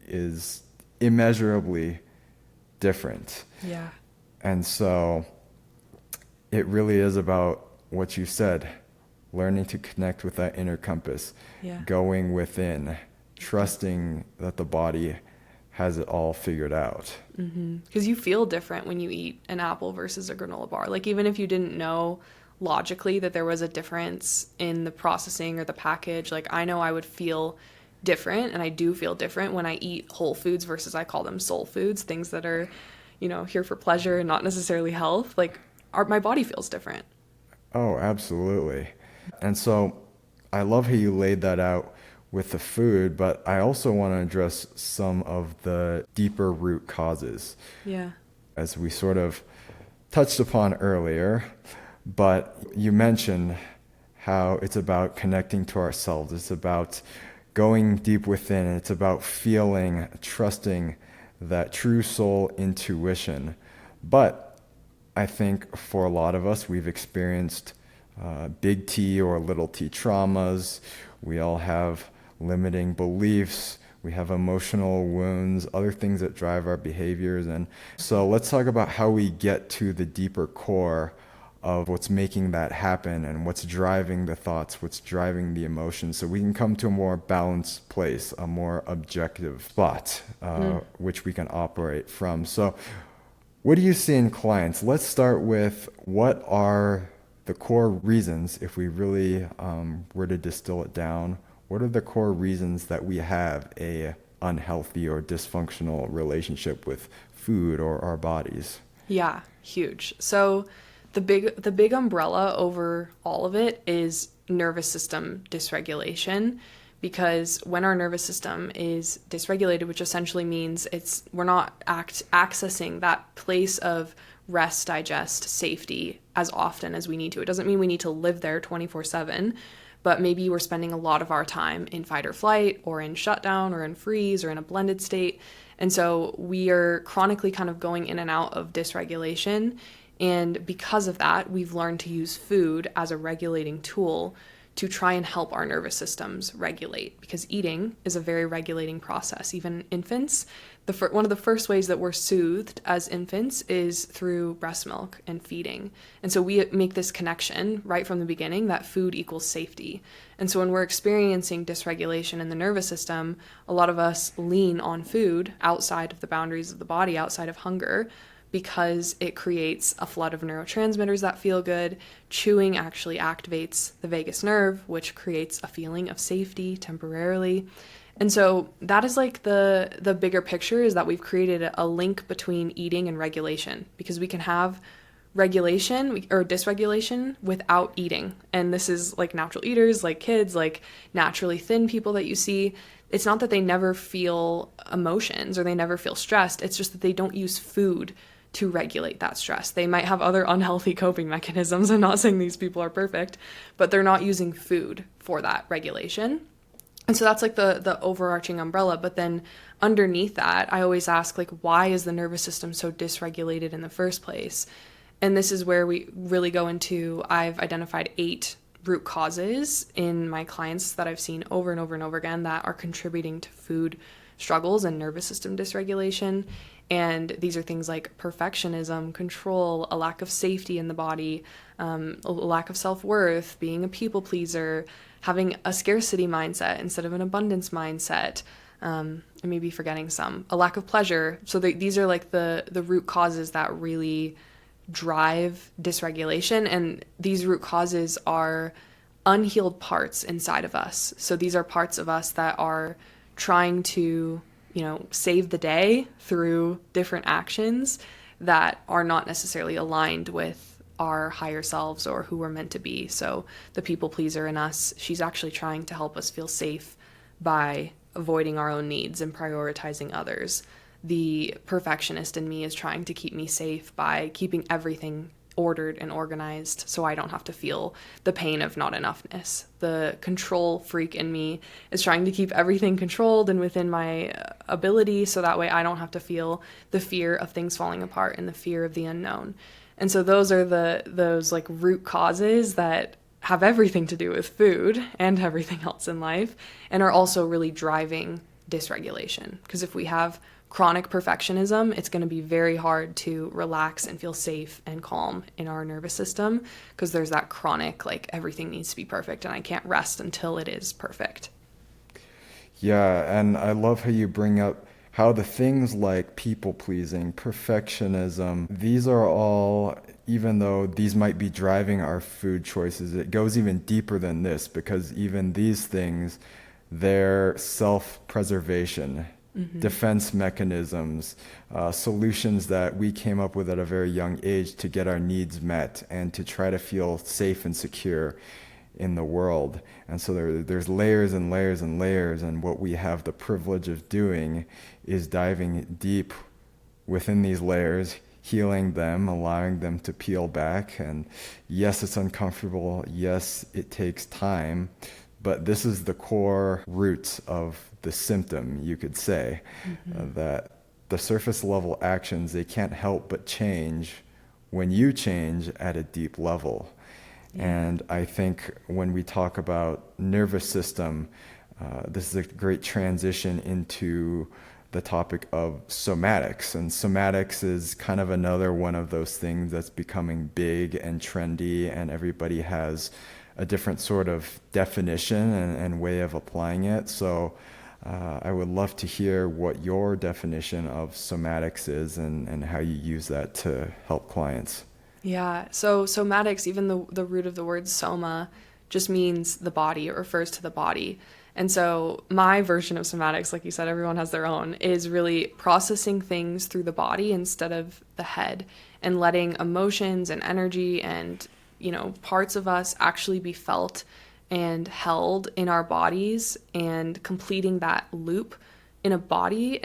is immeasurably different. Yeah. And so it really is about what you said, learning to connect with that inner compass, going within, trusting that the body has it all figured out. Because you feel different when you eat an apple versus a granola bar. Like, even if you didn't know logically that there was a difference in the processing or the package, like, I know I would feel different, and I do feel different when I eat whole foods versus, I call them soul foods, things that are, here for pleasure and not necessarily health. Like, my body feels different. Oh, absolutely. And so I love how you laid that out with the food, but I also want to address some of the deeper root causes. Yeah. As we sort of touched upon earlier, but you mentioned how it's about connecting to ourselves. It's about going deep within. It's about feeling, trusting that true soul intuition. But I think for a lot of us, we've experienced big T or little t traumas. We all have limiting beliefs. We have emotional wounds, other things that drive our behaviors. And so let's talk about how we get to the deeper core of what's making that happen and what's driving the thoughts, what's driving the emotions, so we can come to a more balanced place, a more objective spot, which we can operate from. So what do you see in clients? Let's start with, what are the core reasons, if we really were to distill it down, what are the core reasons that we have a unhealthy or dysfunctional relationship with food or our bodies? Yeah, huge. So the big umbrella over all of it is nervous system dysregulation, because when our nervous system is dysregulated, which essentially means we're not accessing that place of rest, digest, safety as often as we need to. It doesn't mean we need to live there 24/7, but maybe we're spending a lot of our time in fight or flight, or in shutdown, or in freeze, or in a blended state. And so we are chronically kind of going in and out of dysregulation. And because of that, we've learned to use food as a regulating tool to try and help our nervous systems regulate, because eating is a very regulating process. Even infants, one of the first ways that we're soothed as infants is through breast milk and feeding. And so we make this connection right from the beginning that food equals safety. And so when we're experiencing dysregulation in the nervous system, a lot of us lean on food outside of the boundaries of the body, outside of hunger, because it creates a flood of neurotransmitters that feel good. Chewing actually activates the vagus nerve, which creates a feeling of safety temporarily. And so that is like the bigger picture, is that we've created a link between eating and regulation, because we can have regulation or dysregulation without eating. And this is like natural eaters, like kids, like naturally thin people that you see. It's not that they never feel emotions or they never feel stressed. It's just that they don't use food to regulate that stress. They might have other unhealthy coping mechanisms. I'm not saying these people are perfect, but they're not using food for that regulation. And so that's like the overarching umbrella. But then underneath that, I always ask, like, why is the nervous system so dysregulated in the first place? And this is where we really go into, I've identified 8 root causes in my clients that I've seen over and over and over again that are contributing to food struggles and nervous system dysregulation. And these are things like perfectionism, control, a lack of safety in the body, a lack of self-worth, being a people pleaser, having a scarcity mindset instead of an abundance mindset. I may be forgetting some, a lack of pleasure. So these are like the root causes that really drive dysregulation. And these root causes are unhealed parts inside of us. So these are parts of us that are trying to, save the day through different actions that are not necessarily aligned with our higher selves or who we're meant to be. So the people pleaser in us, she's actually trying to help us feel safe by avoiding our own needs and prioritizing others. The perfectionist in me is trying to keep me safe by keeping everything ordered and organized so I don't have to feel the pain of not enoughness. The control freak in me is trying to keep everything controlled and within my ability so that way I don't have to feel the fear of things falling apart and the fear of the unknown. And so those are those like root causes that have everything to do with food and everything else in life, and are also really driving dysregulation. Because if we have chronic perfectionism, it's going to be very hard to relax and feel safe and calm in our nervous system, because there's that chronic, like, everything needs to be perfect and I can't rest until it is perfect. Yeah, and I love how you bring up how the things like people-pleasing, perfectionism, these are all, even though these might be driving our food choices, it goes even deeper than this, because even these things, they're self-preservation, defense mechanisms, solutions that we came up with at a very young age to get our needs met and to try to feel safe and secure in the world. And so there's layers and layers and layers, and what we have the privilege of doing is diving deep within these layers, healing them, allowing them to peel back. And yes, it's uncomfortable. Yes, it takes time. But this is the core roots of the symptom, you could say, that the surface level actions, they can't help but change when you change at a deep level. And I think when we talk about nervous system, this is a great transition into the topic of somatics. And somatics is kind of another one of those things that's becoming big and trendy, and everybody has a different sort of definition and way of applying it. So I would love to hear what your definition of somatics is and how you use that to help clients. Yeah, so somatics, even the root of the word soma, just means the body. It refers to the body. And so my version of somatics, like you said, everyone has their own, is really processing things through the body instead of the head, and letting emotions and energy and, parts of us actually be felt and held in our bodies, and completing that loop in a body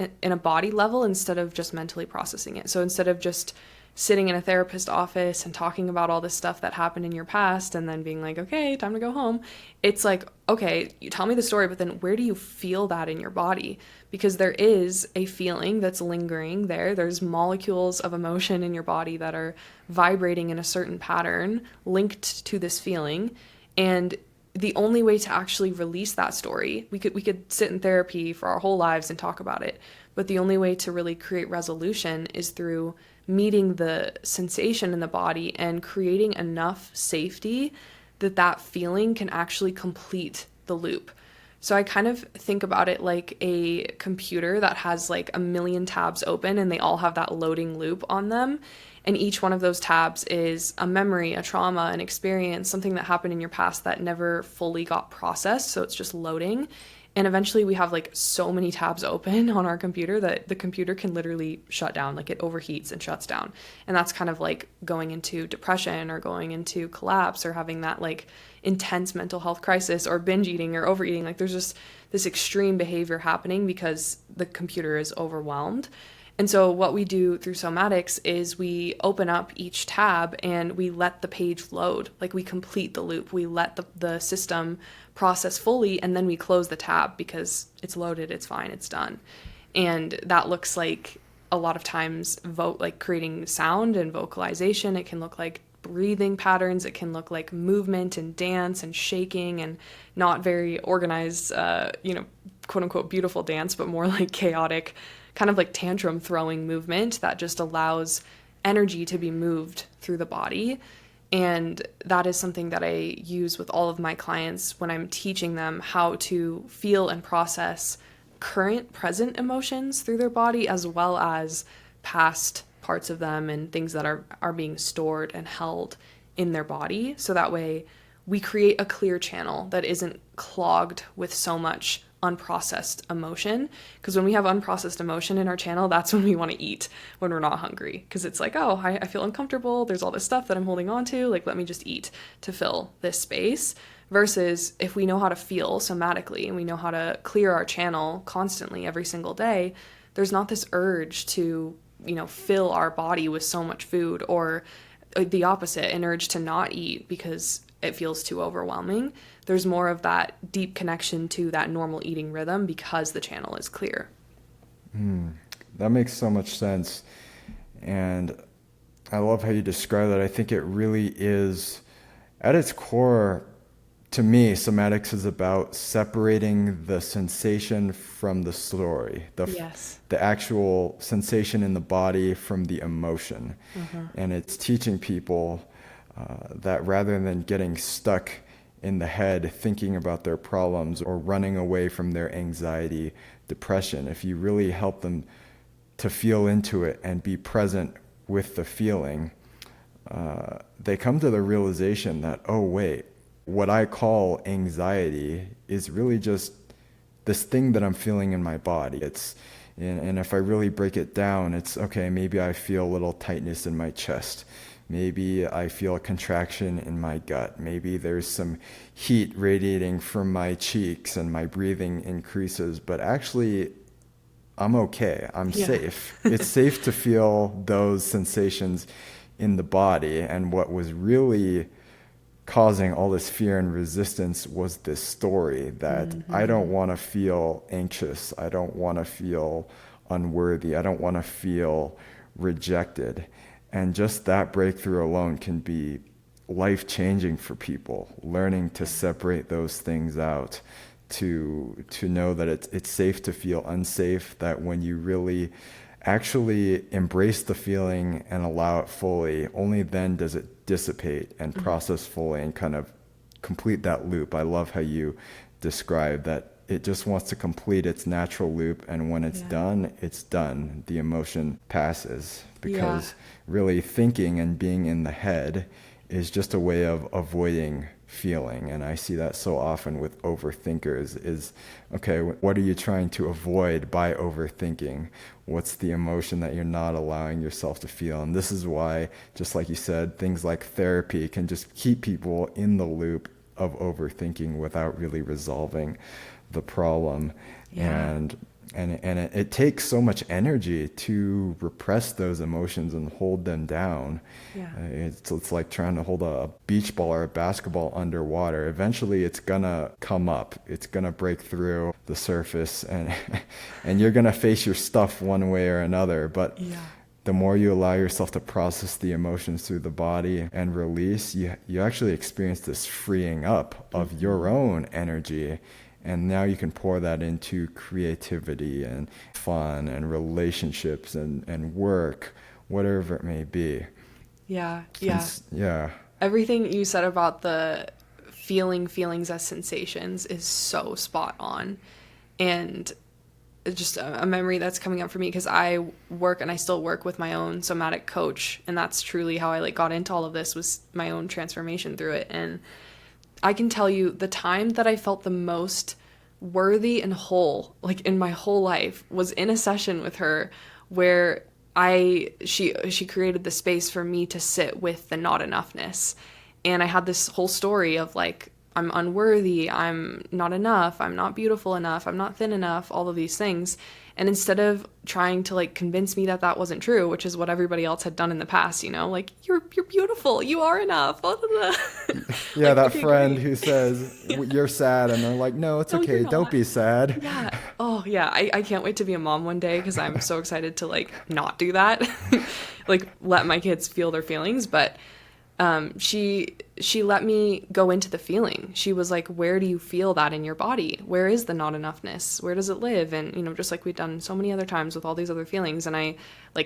level instead of just mentally processing it. So instead of just sitting in a therapist office and talking about all this stuff that happened in your past and then being like, okay, time to go home. It's like, okay, you tell me the story, but then where do you feel that in your body? Because there is a feeling that's lingering there. There's molecules of emotion in your body that are vibrating in a certain pattern linked to this feeling. And the only way to actually release that story, we could sit in therapy for our whole lives and talk about it, but the only way to really create resolution is through meeting the sensation in the body and creating enough safety that that feeling can actually complete the loop. So I kind of think about it like a computer that has like a million tabs open and they all have that loading loop on them. And each one of those tabs is a memory, a trauma, an experience, something that happened in your past that never fully got processed. So it's just loading. And eventually we have like so many tabs open on our computer that the computer can literally shut down, like it overheats and shuts down. And that's kind of like going into depression or going into collapse or having that like intense mental health crisis or binge eating or overeating. Like there's just this extreme behavior happening because the computer is overwhelmed. And so what we do through somatics is we open up each tab and we let the page load, like we complete the loop. We let the system process fully and then we close the tab because it's loaded, it's fine, it's done. And that looks like a lot of times like creating sound and vocalization. It can look like breathing patterns. It can look like movement and dance and shaking and not very organized, quote unquote, beautiful dance, but more like chaotic, kind of like tantrum throwing movement that just allows energy to be moved through the body. And that is something that I use with all of my clients when I'm teaching them how to feel and process current, present emotions through their body, as well as past parts of them and things that are being stored and held in their body. So that way we create a clear channel that isn't clogged with so much unprocessed emotion. Because when we have unprocessed emotion in our channel, that's when we want to eat when we're not hungry. Because it's like, oh, I feel uncomfortable. There's all this stuff that I'm holding on to. Like, let me just eat to fill this space. Versus if we know how to feel somatically and we know how to clear our channel constantly every single day, there's not this urge to, fill our body with so much food, or the opposite, an urge to not eat because it feels too overwhelming. There's more of that deep connection to that normal eating rhythm because the channel is clear. That makes so much sense. And I love how you describe that. I think it really is, at its core, to me, somatics is about separating the sensation from the story, the actual sensation in the body from the emotion. And it's teaching people that rather than getting stuck in the head thinking about their problems or running away from their anxiety, depression, if you really help them to feel into it and be present with the feeling, they come to the realization that, oh, wait, what I call anxiety is really just this thing that I'm feeling in my body. And if I really break it down, it's, okay, maybe I feel a little tightness in my chest. Maybe I feel a contraction in my gut. Maybe there's some heat radiating from my cheeks and my breathing increases, but actually I'm okay. I'm safe. It's safe to feel those sensations in the body. And what was really causing all this fear and resistance was this story that I don't want to feel anxious. I don't want to feel unworthy. I don't want to feel rejected. And just that breakthrough alone can be life-changing for people, learning to separate those things out, to know that it's safe to feel unsafe, that when you really actually embrace the feeling and allow it fully, only then does it dissipate and process fully and kind of complete that loop. I love how you describe that it just wants to complete its natural loop, and when it's done, it's done. The emotion passes, because really thinking and being in the head is just a way of avoiding feeling. And I see that so often with overthinkers is, okay, what are you trying to avoid by overthinking? What's the emotion that you're not allowing yourself to feel? And this is why, just like you said, things like therapy can just keep people in the loop of overthinking without really resolving the problem. And it takes so much energy to repress those emotions and hold them down. It's like trying to hold a beach ball or a basketball underwater. Eventually it's gonna come up. It's gonna break through the surface, and you're gonna face your stuff one way or another. But the more you allow yourself to process the emotions through the body and release, you actually experience this freeing up of your own energy. And now you can pour that into creativity and fun and relationships and work, whatever it may be. Yeah. Yeah. Everything you said about the feelings as sensations is so spot on. And just a memory that's coming up for me, because I work and I still work with my own somatic coach, and that's truly how I got into all of this, was my own transformation through it. And I can tell you the time that I felt the most worthy and whole, in my whole life, was in a session with her where she created the space for me to sit with the not enoughness. And I had this whole story of I'm unworthy, I'm not enough, I'm not beautiful enough, I'm not thin enough, all of these things. And instead of trying to convince me that wasn't true, which is what everybody else had done in the past, you're beautiful, you are enough. Blah, blah, blah. Yeah, that okay, friend great. Who says you're sad, and they're like, no, it's okay, don't be sad. Yeah. Oh yeah, I can't wait to be a mom one day, because I'm so excited to not do that. Let my kids feel their feelings. But she let me go into the feeling. She was like, where do you feel that in your body? Where is the not enoughness? Where does it live? And, just like we've done so many other times with all these other feelings. And I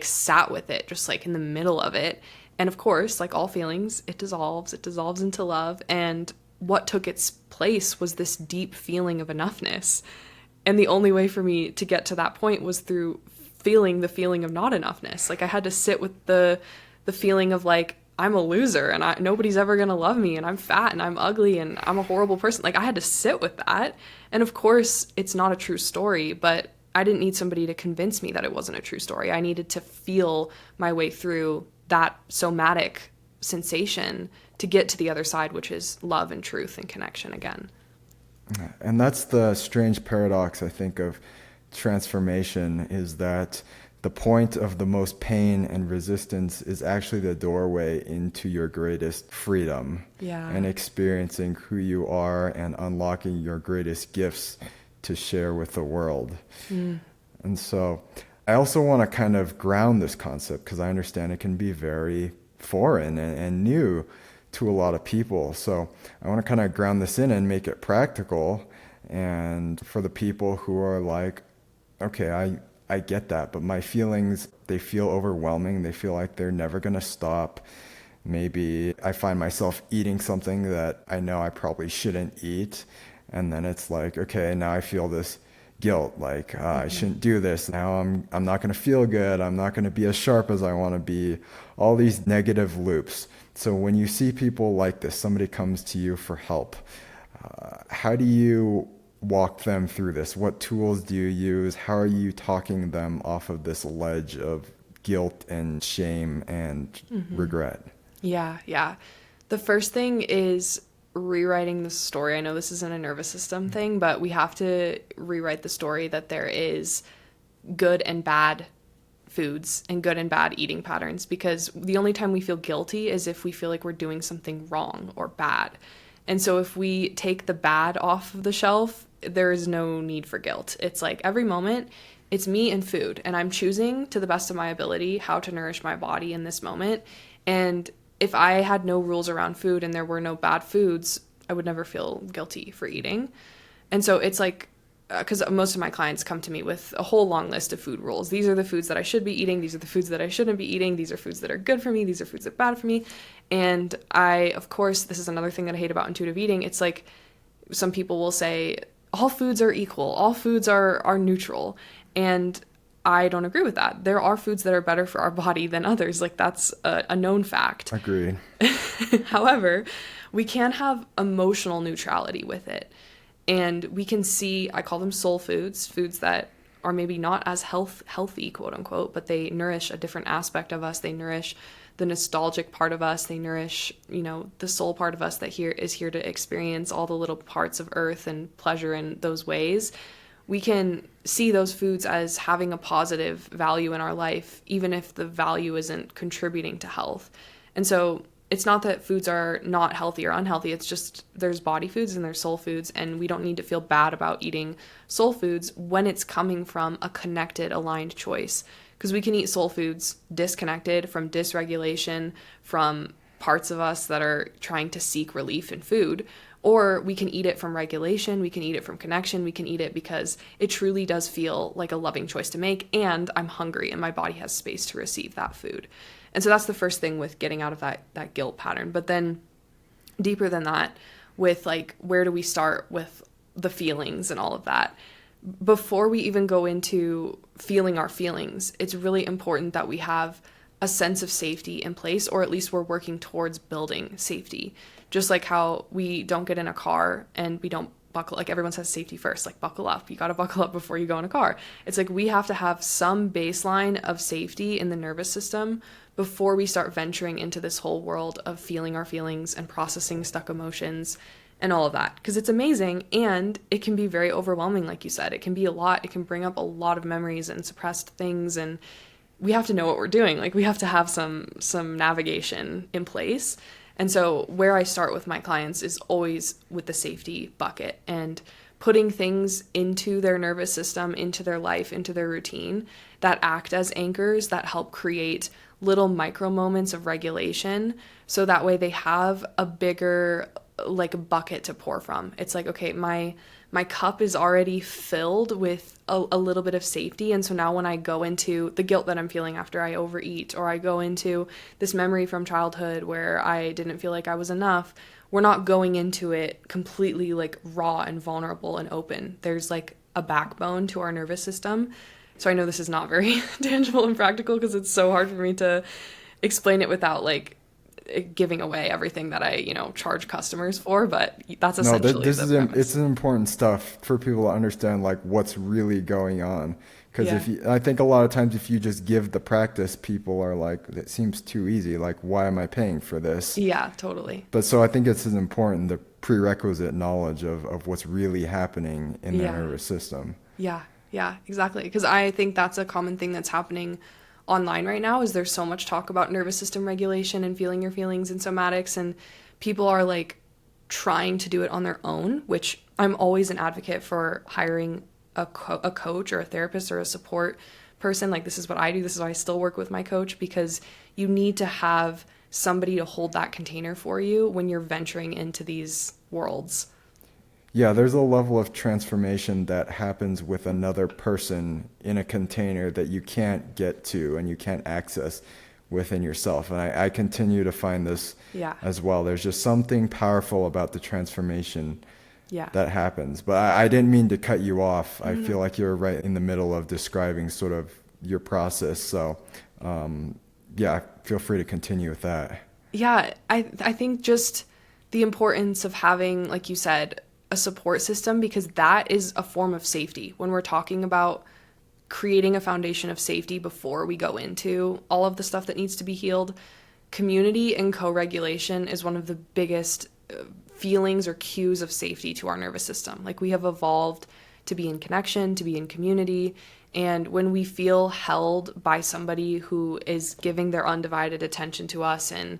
sat with it, just in the middle of it. And of course, all feelings, it dissolves into love. And what took its place was this deep feeling of enoughness. And the only way for me to get to that point was through feeling the feeling of not enoughness. I had to sit with the feeling of I'm a loser, and nobody's ever going to love me, and I'm fat, and I'm ugly, and I'm a horrible person. I had to sit with that. And of course, it's not a true story, but I didn't need somebody to convince me that it wasn't a true story. I needed to feel my way through that somatic sensation to get to the other side, which is love and truth and connection again. And that's the strange paradox, I think, of transformation, is that the point of the most pain and resistance is actually the doorway into your greatest freedom. Yeah. And experiencing who you are and unlocking your greatest gifts to share with the world. And so I also want to kind of ground this concept, because I understand it can be very foreign and new to a lot of people. So I want to kind of ground this in and make it practical. And for the people who are okay, I get that, but my feelings, they feel overwhelming. They feel like they're never going to stop. Maybe I find myself eating something that I know I probably shouldn't eat. And then it's okay, now I feel this guilt, I shouldn't do this. Now I'm not going to feel good. I'm not going to be as sharp as I want to be. All these negative loops. So when you see people like this, somebody comes to you for help, how do you walk them through this? What tools do you use? How are you talking them off of this ledge of guilt and shame and regret? Yeah. The first thing is rewriting the story. I know this isn't a nervous system thing, but we have to rewrite the story that there is good and bad foods and good and bad eating patterns, because the only time we feel guilty is if we feel like we're doing something wrong or bad. And so if we take the bad off of the shelf, there is no need for guilt. It's every moment, it's me and food, and I'm choosing to the best of my ability how to nourish my body in this moment. And if I had no rules around food and there were no bad foods, I would never feel guilty for eating. And so it's because most of my clients come to me with a whole long list of food rules. These are the foods that I should be eating. These are the foods that I shouldn't be eating. These are foods that are good for me. These are foods that are bad for me. And of course, this is another thing that I hate about intuitive eating. It's some people will say, all foods are equal. All foods are neutral. And I don't agree with that. There are foods that are better for our body than others. That's a known fact. Agreed. However, we can have emotional neutrality with it. And we can see, I call them soul foods, foods that are maybe not as healthy, quote unquote, but they nourish a different aspect of us. They nourish the nostalgic part of us. They nourish, the soul part of us that is here to experience all the little parts of earth and pleasure in those ways. We can see those foods as having a positive value in our life, even if the value isn't contributing to health. And so it's not that foods are not healthy or unhealthy. It's just there's body foods and there's soul foods, and we don't need to feel bad about eating soul foods when it's coming from a connected, aligned choice. because we can eat soul foods disconnected from dysregulation, from parts of us that are trying to seek relief in food, or we can eat it from regulation, we can eat it from connection, we can eat it because it truly does feel like a loving choice to make, and I'm hungry and my body has space to receive that food. And so that's the first thing with getting out of that guilt pattern. But then deeper than that, with like, where do we start with the feelings and all of that? Before we even go into feeling our feelings, it's really important that we have a sense of safety in place, or at least we're working towards building safety. Just like how we don't get in a car and we don't buckle, like everyone says safety first, like buckle up. You got to buckle up before you go in a car. It's like we have to have some baseline of safety in the nervous system before we start venturing into this whole world of feeling our feelings and processing stuck emotions and all of that. Because it's amazing, and it can be very overwhelming, like you said. It can be a lot. It can bring up a lot of memories and suppressed things, and we have to know what we're doing. Like, we have to have some navigation in place. And so where I start with my clients is always with the safety bucket and putting things into their nervous system, into their life, into their routine that act as anchors that help create little micro moments of regulation. So that way they have a bigger like a bucket to pour from. It's like, okay, my cup is already filled with a little bit of safety. And so now when I go into the guilt that I'm feeling after I overeat, or I go into this memory from childhood where I didn't feel like I was enough, we're not going into it completely like raw and vulnerable and open. There's like a backbone to our nervous system. So I know this is not very tangible and practical because it's so hard for me to explain it without like giving away everything that I, charge customers for, but that's essentially this is it's important stuff for people to understand, like what's really going on. Because I think a lot of times if you just give the practice, people are like, it seems too easy. Like, why am I paying for this? Yeah, totally. But so I think it's as important, the prerequisite knowledge of what's really happening in the nervous system. Yeah, exactly. Because I think that's a common thing that's happening online right now, is there's so much talk about nervous system regulation and feeling your feelings and somatics, and people are like trying to do it on their own, which I'm always an advocate for hiring a coach or a therapist or a support person. Like, this is what I do. This is why I still work with my coach, because you need to have somebody to hold that container for you when you're venturing into these worlds. Yeah, there's a level of transformation that happens with another person in a container that you can't get to and you can't access within yourself. And I continue to find this as well. There's just something powerful about the transformation that happens. But I didn't mean to cut you off. I feel like you're right in the middle of describing sort of your process. So, feel free to continue with that. Yeah, I think just the importance of having, like you said, a support system, because that is a form of safety. When we're talking about creating a foundation of safety before we go into all of the stuff that needs to be healed, community and co-regulation is one of the biggest feelings or cues of safety to our nervous system. Like, we have evolved to be in connection, to be in community. And when we feel held by somebody who is giving their undivided attention to us and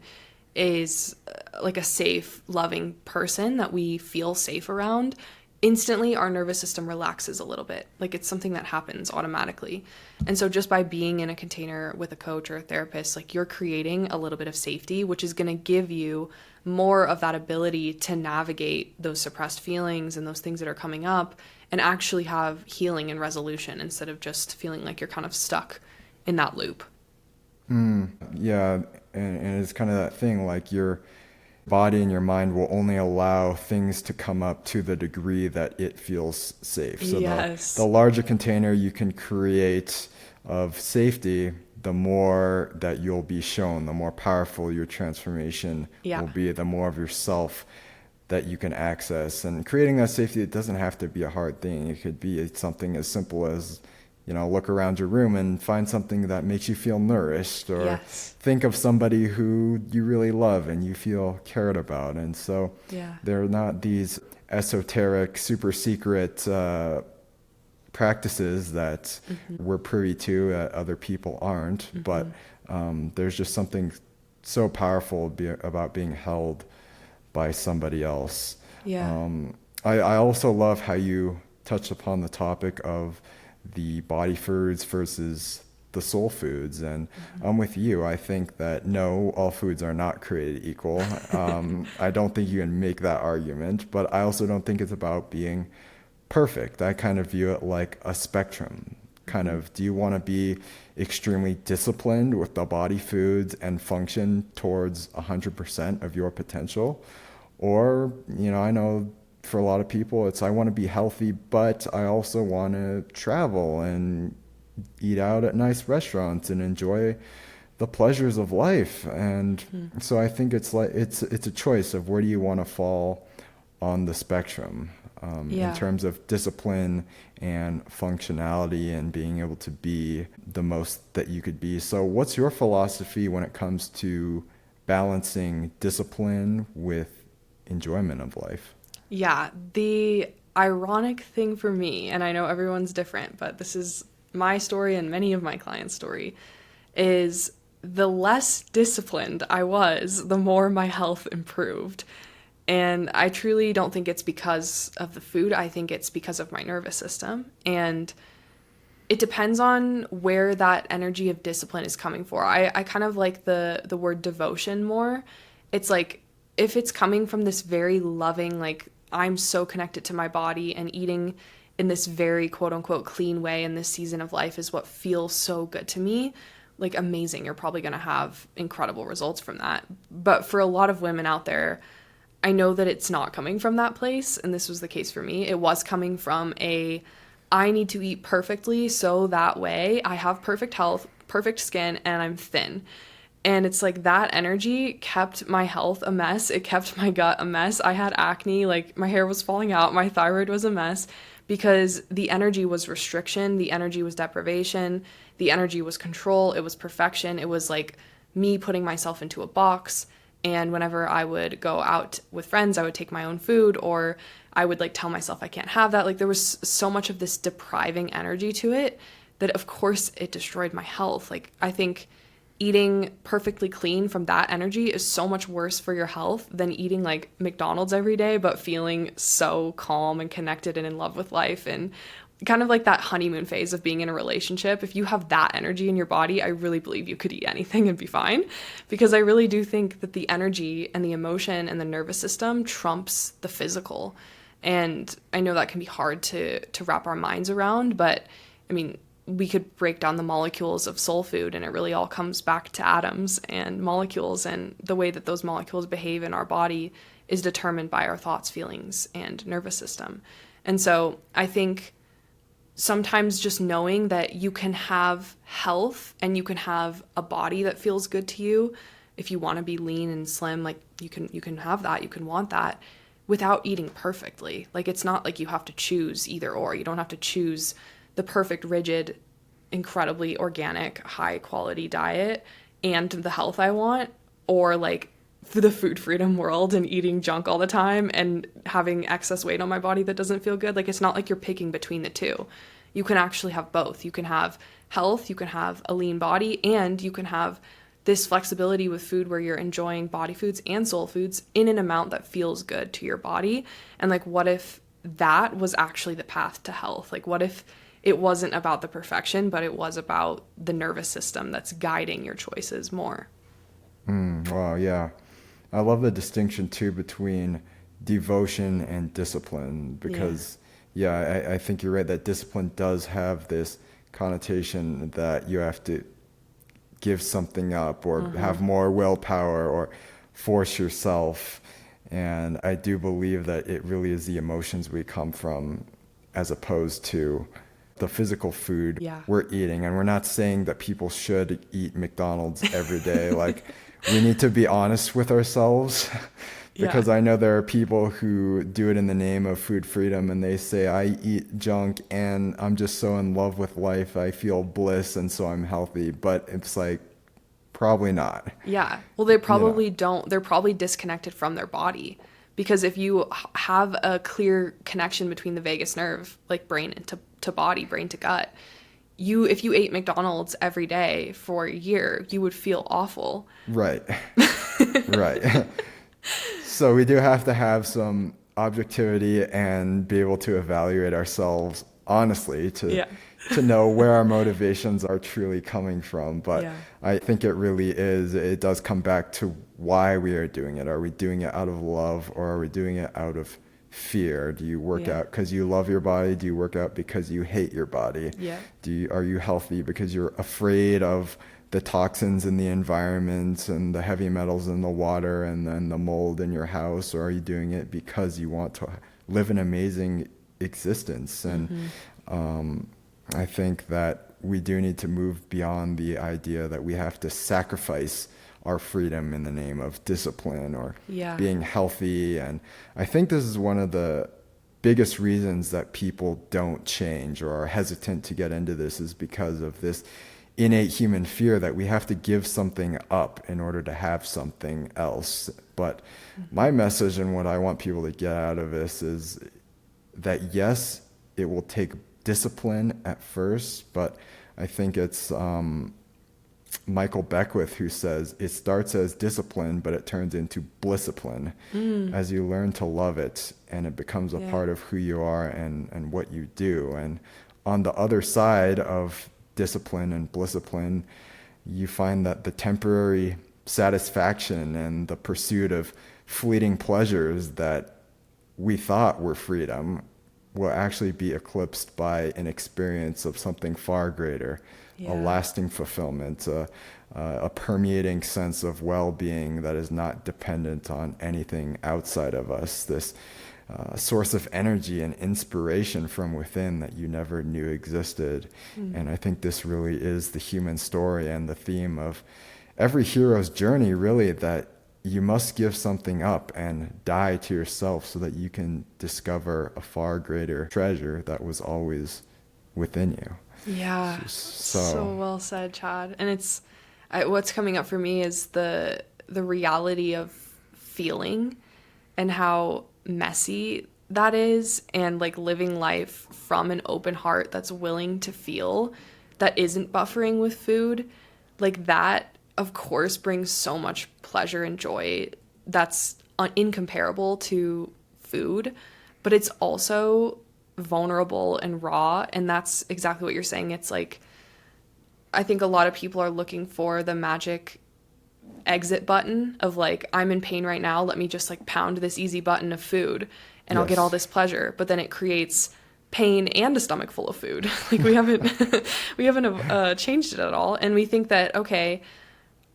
is like a safe, loving person that we feel safe around, instantly our nervous system relaxes a little bit. Like, it's something that happens automatically. And so just by being in a container with a coach or a therapist, like, you're creating a little bit of safety, which is going to give you more of that ability to navigate those suppressed feelings and those things that are coming up and actually have healing and resolution instead of just feeling like you're kind of stuck in that loop. Yeah. And it's kind of that thing, like your body and your mind will only allow things to come up to the degree that it feels safe. So the larger container you can create of safety, the more that you'll be shown, the more powerful your transformation will be, the more of yourself that you can access. And creating that safety, it doesn't have to be a hard thing. It could be something as simple as, look around your room and find something that makes you feel nourished, or think of somebody who you really love and you feel cared about. And so they're not these esoteric, super secret practices that we're privy to that other people aren't. But there's just something so powerful about being held by somebody else. I also love how you touched upon the topic of the body foods versus the soul foods. And I'm with you. I think that no, all foods are not created equal. I don't think you can make that argument, but I also don't think it's about being perfect. I kind of view it like a spectrum. Kind of, do you want to be extremely disciplined with the body foods and function towards 100% of your potential? Or, I know for a lot of people, I want to be healthy, but I also want to travel and eat out at nice restaurants and enjoy the pleasures of life. And so I think it's a choice of where do you want to fall on the spectrum in terms of discipline and functionality and being able to be the most that you could be. So what's your philosophy when it comes to balancing discipline with enjoyment of life? Yeah, the ironic thing for me, and I know everyone's different, but this is my story and many of my clients' story, is the less disciplined I was, the more my health improved. And I truly don't think it's because of the food. I think it's because of my nervous system. And it depends on where that energy of discipline is coming for. I kind of like the word devotion more. It's like, if it's coming from this very loving, like, I'm so connected to my body, and eating in this very quote unquote clean way in this season of life is what feels so good to me, like, amazing. You're probably going to have incredible results from that. But for a lot of women out there, I know that it's not coming from that place. And this was the case for me. It was coming from I need to eat perfectly so that way I have perfect health, perfect skin, and I'm thin. And it's like that energy kept my health a mess. It kept my gut a mess. I had acne, like my hair was falling out, my thyroid was a mess, because the energy was restriction, the energy was deprivation, the energy was control, it was perfection. It was like me putting myself into a box. And whenever I would go out with friends, I would take my own food, or I would like tell myself I can't have that. Like, there was so much of this depriving energy to it that of course it destroyed my health. Like, I think eating perfectly clean from that energy is so much worse for your health than eating like McDonald's every day, but feeling so calm and connected and in love with life. And kind of like that honeymoon phase of being in a relationship. If you have that energy in your body, I really believe you could eat anything and be fine, because I really do think that the energy and the emotion and the nervous system trumps the physical. And I know that can be hard to wrap our minds around, but I mean, we could break down the molecules of soul food, and it really all comes back to atoms and molecules, and the way that those molecules behave in our body is determined by our thoughts, feelings, and nervous system. And so I think sometimes just knowing that you can have health and you can have a body that feels good to you, if you want to be lean and slim, like you can have that, you can want that without eating perfectly. Like, it's not like you have to choose either or. You don't have to choose the perfect, rigid, incredibly organic, high quality diet and the health I want, or like for the food freedom world and eating junk all the time and having excess weight on my body that doesn't feel good. Like, it's not like you're picking between the two. You can actually have both. You can have health, you can have a lean body, and you can have this flexibility with food where you're enjoying body foods and soul foods in an amount that feels good to your body. And like, what if that was actually the path to health? Like, what if it wasn't about the perfection, but it was about the nervous system that's guiding your choices more? Wow, yeah. I love the distinction too between devotion and discipline, because I think you're right that discipline does have this connotation that you have to give something up or have more willpower or force yourself. And I do believe that it really is the emotions we come from as opposed to the physical food we're eating. And we're not saying that people should eat McDonald's every day. Like, we need to be honest with ourselves, because I know there are people who do it in the name of food freedom, and they say, I eat junk and I'm just so in love with life, I feel bliss, and so I'm healthy. But it's like, probably not. Yeah. Well, they probably don't. They're probably disconnected from their body. Because if you have a clear connection between the vagus nerve, like brain to body, brain to gut, if you ate McDonald's every day for a year, you would feel awful. Right. Right. So we do have to have some objectivity and be able to evaluate ourselves honestly to to know where our motivations are truly coming from. But Yeah. I think it really is, it does come back to why we are doing it. Are we doing it out of love, or are we doing it out of fear? Do you work Yeah. out because you love your body? Do you work out because you hate your body? Yeah. Are you healthy because you're afraid of the toxins in the environment and the heavy metals in the water and then the mold in your house? Or are you doing it because you want to live an amazing existence? And I think that we do need to move beyond the idea that we have to sacrifice our freedom in the name of discipline or Yeah. being healthy. And I think this is one of the biggest reasons that people don't change or are hesitant to get into this, is because of this innate human fear that we have to give something up in order to have something else. But my message and what I want people to get out of this is that yes, it will take discipline at first, but I think it's Michael Beckwith who says it starts as discipline, but it turns into blissipline as you learn to love it, and it becomes a part of who you are and what you do. And on the other side of discipline and blissipline, you find that the temporary satisfaction and the pursuit of fleeting pleasures that we thought were freedom will actually be eclipsed by an experience of something far greater, a lasting fulfillment, a permeating sense of well-being that is not dependent on anything outside of us, this source of energy and inspiration from within that you never knew existed. And I think this really is the human story and the theme of every hero's journey, really, that you must give something up and die to yourself so that you can discover a far greater treasure that was always within you. Yeah. So well said, Chad. And what's coming up for me is the reality of feeling and how messy that is, and like living life from an open heart that's willing to feel, that isn't buffering with food. Like that, of course, brings so much pleasure and joy that's incomparable to food, but it's also vulnerable and raw. And that's exactly what you're saying. It's like, I think a lot of people are looking for the magic exit button of like, I'm in pain right now, let me just like pound this easy button of food and I'll get all this pleasure. But then it creates pain and a stomach full of food. Like we haven't changed it at all. And we think that, okay,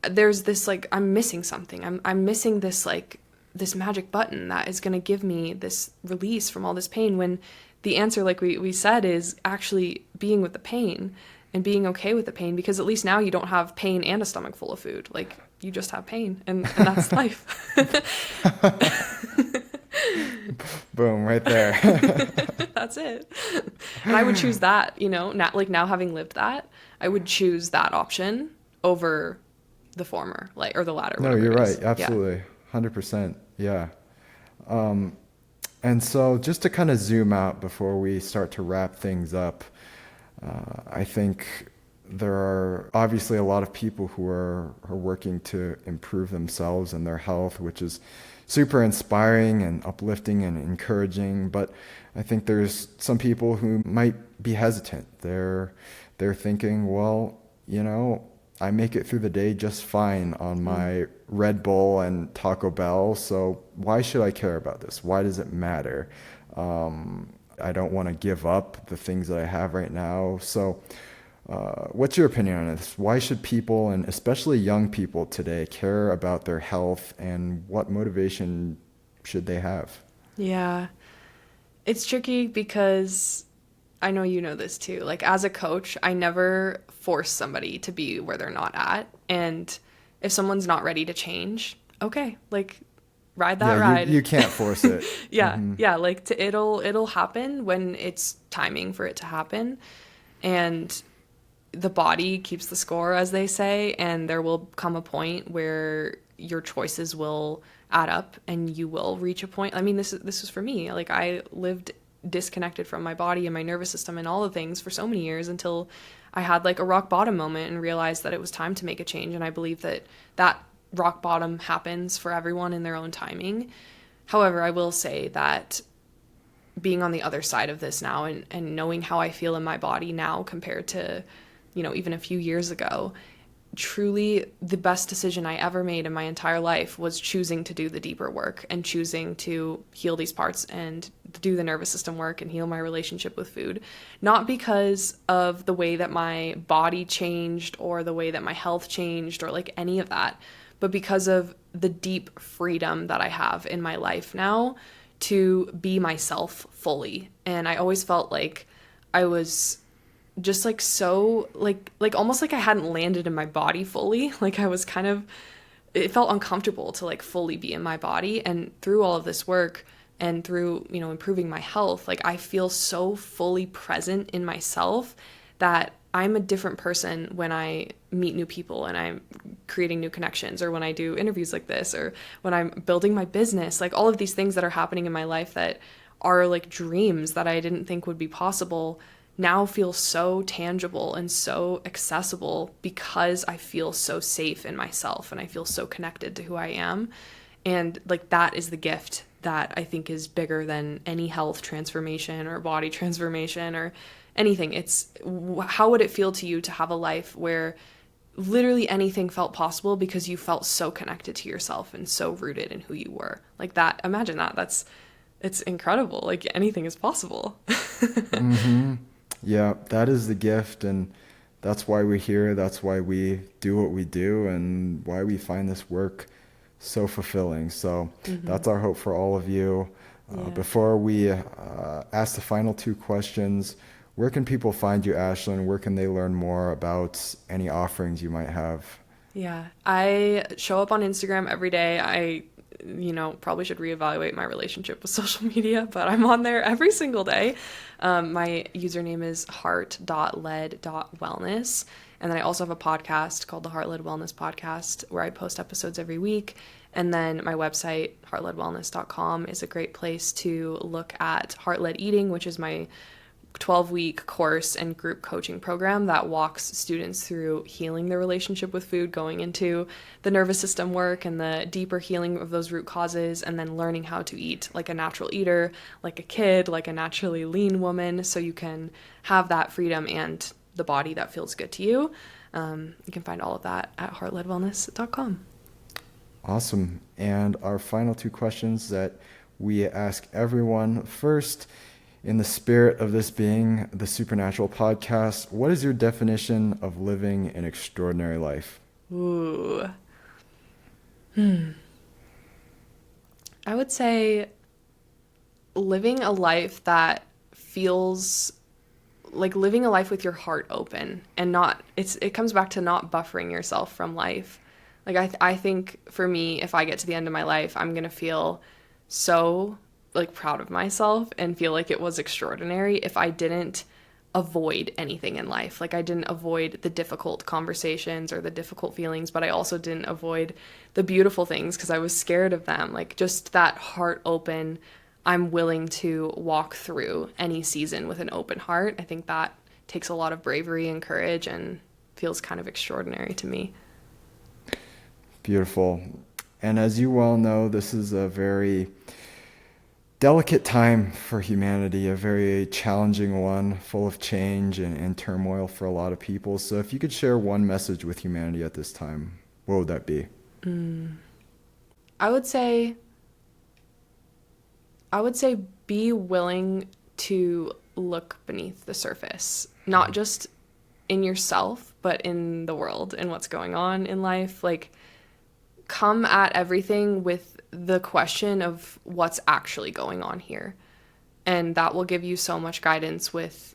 there's this like, I'm missing something. I'm missing this like this magic button that is going to give me this release from all this pain, when the answer, like we said, is actually being with the pain and being okay with the pain, because at least now you don't have pain and a stomach full of food. Like you just have pain, and that's life. Boom, right there. That's it. And I would choose that, now having lived that, I would choose that option over the former, like, or the latter. No, you're right. Absolutely. 100%. Yeah. And so just to kind of zoom out before we start to wrap things up, I think there are obviously a lot of people who are working to improve themselves and their health, which is super inspiring and uplifting and encouraging. But I think there's some people who might be hesitant. They're thinking, well, I make it through the day just fine on my Red Bull and Taco Bell, so why should I care about this? Why does it matter? I don't want to give up the things that I have right now. So what's your opinion on this? Why should people, and especially young people today, care about their health, and what motivation should they have? Yeah. It's tricky because I know you know this too. Like as a coach, I never force somebody to be where they're not at. And if someone's not ready to change, okay, like ride that ride. You can't force it. Yeah. Yeah. Like it'll happen when it's timing for it to happen. And the body keeps the score, as they say, and there will come a point where your choices will add up and you will reach a point. I mean, this is for me. Like I lived disconnected from my body and my nervous system and all the things for so many years until I had like a rock bottom moment and realized that it was time to make a change. And I believe that rock bottom happens for everyone in their own timing. However, I will say that being on the other side of this now and knowing how I feel in my body now compared to, even a few years ago, truly the best decision I ever made in my entire life was choosing to do the deeper work and choosing to heal these parts and do the nervous system work and heal my relationship with food. Not because of the way that my body changed or the way that my health changed or like any of that, but because of the deep freedom that I have in my life now to be myself fully. And I always felt like I was just like so like almost like I hadn't landed in my body fully. Like I was it felt uncomfortable to like fully be in my body. And through all of this work and through, improving my health, like I feel so fully present in myself that I'm a different person when I meet new people and I'm creating new connections, or when I do interviews like this, or when I'm building my business. Like all of these things that are happening in my life that are like dreams that I didn't think would be possible now feel so tangible and so accessible because I feel so safe in myself and I feel so connected to who I am. And like that is the gift that I think is bigger than any health transformation or body transformation or anything. It's how would it feel to you to have a life where literally anything felt possible because you felt so connected to yourself and so rooted in who you were. Like that, imagine that. It's incredible. Like anything is possible. Mm-hmm. Yeah, that is the gift, and that's why we're here. That's why we do what we do and why we find this work so fulfilling. So that's our hope for all of you. Before we ask the final two questions, where can people find you, Ashlyn? Where can they learn more about any offerings you might have? Yeah, I show up on Instagram every day. I probably should reevaluate my relationship with social media, but I'm on there every single day. My username is heart.led.wellness. And then I also have a podcast called the Heart-Led Wellness Podcast where I post episodes every week. And then my website, heartledwellness.com, is a great place to look at Heart-Led Eating, which is my 12-week course and group coaching program that walks students through healing their relationship with food, going into the nervous system work and the deeper healing of those root causes, and then learning how to eat like a natural eater, like a kid, like a naturally lean woman, so you can have that freedom and the body that feels good to you. You can find all of that at heartledwellness.com. Awesome. And our final two questions that we ask everyone. First, in the spirit of this being the Supernatural podcast, what is your definition of living an extraordinary life? Ooh. I would say living a life that feels like living a life with your heart open and it comes back to not buffering yourself from life. Like I think for me, if I get to the end of my life, I'm going to feel so like proud of myself and feel like it was extraordinary if I didn't avoid anything in life. Like I didn't avoid the difficult conversations or the difficult feelings, but I also didn't avoid the beautiful things because I was scared of them. Like just that heart open, I'm willing to walk through any season with an open heart. I think that takes a lot of bravery and courage and feels kind of extraordinary to me. Beautiful. And as you well know, this is a very delicate time for humanity, a very challenging one, full of change and turmoil for a lot of people. So if you could share one message with humanity at this time, what would that be? I would say be willing to look beneath the surface, not just in yourself, but in the world and what's going on in life. Like, come at everything with the question of what's actually going on here. And that will give you so much guidance with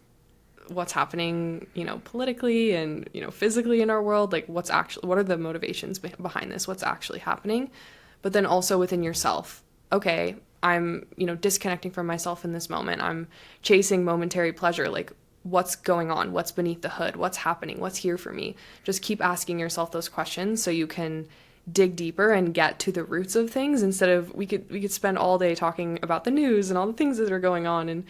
what's happening, politically and, physically in our world. Like what are the motivations behind this? What's actually happening? But then also within yourself. Okay, I'm, disconnecting from myself in this moment. I'm chasing momentary pleasure. Like what's going on? What's beneath the hood? What's happening? What's here for me? Just keep asking yourself those questions so you can dig deeper and get to the roots of things instead of we could spend all day talking about the news and all the things that are going on and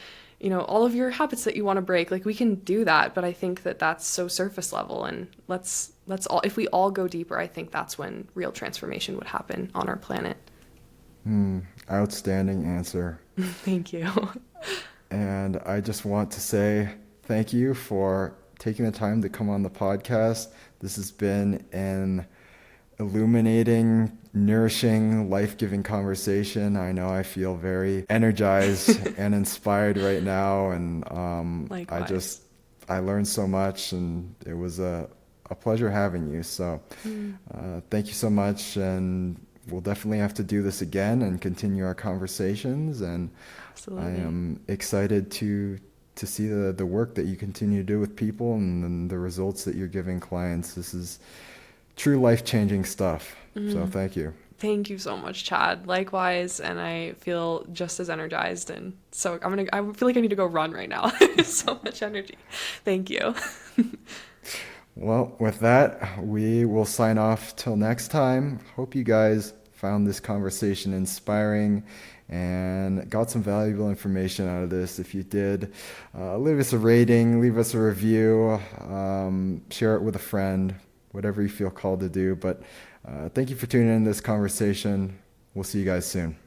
all of your habits that you want to break. Like we can do that, but I think that that's so surface level, and let's all, if we all go deeper, I think that's when real transformation would happen on our planet. Outstanding answer. Thank you. And I just want to say thank you for taking the time to come on the podcast. This has been an illuminating, nourishing, life-giving conversation. I know I feel very energized and inspired right now. And I learned so much, and it was a pleasure having you. So thank you so much. And we'll definitely have to do this again and continue our conversations. And Absolutely. I am excited to see the work that you continue to do with people and the results that you're giving clients. This is true life-changing stuff. So thank you. Thank you so much, Chad. Likewise, and I feel just as energized, and so I feel like I need to go run right now. So much energy. Thank you. Well, with that, we will sign off till next time. Hope you guys found this conversation inspiring and got some valuable information out of this. If you did, leave us a rating, leave us a review, share it with a friend, whatever you feel called to do. But thank you for tuning in to this conversation. We'll see you guys soon.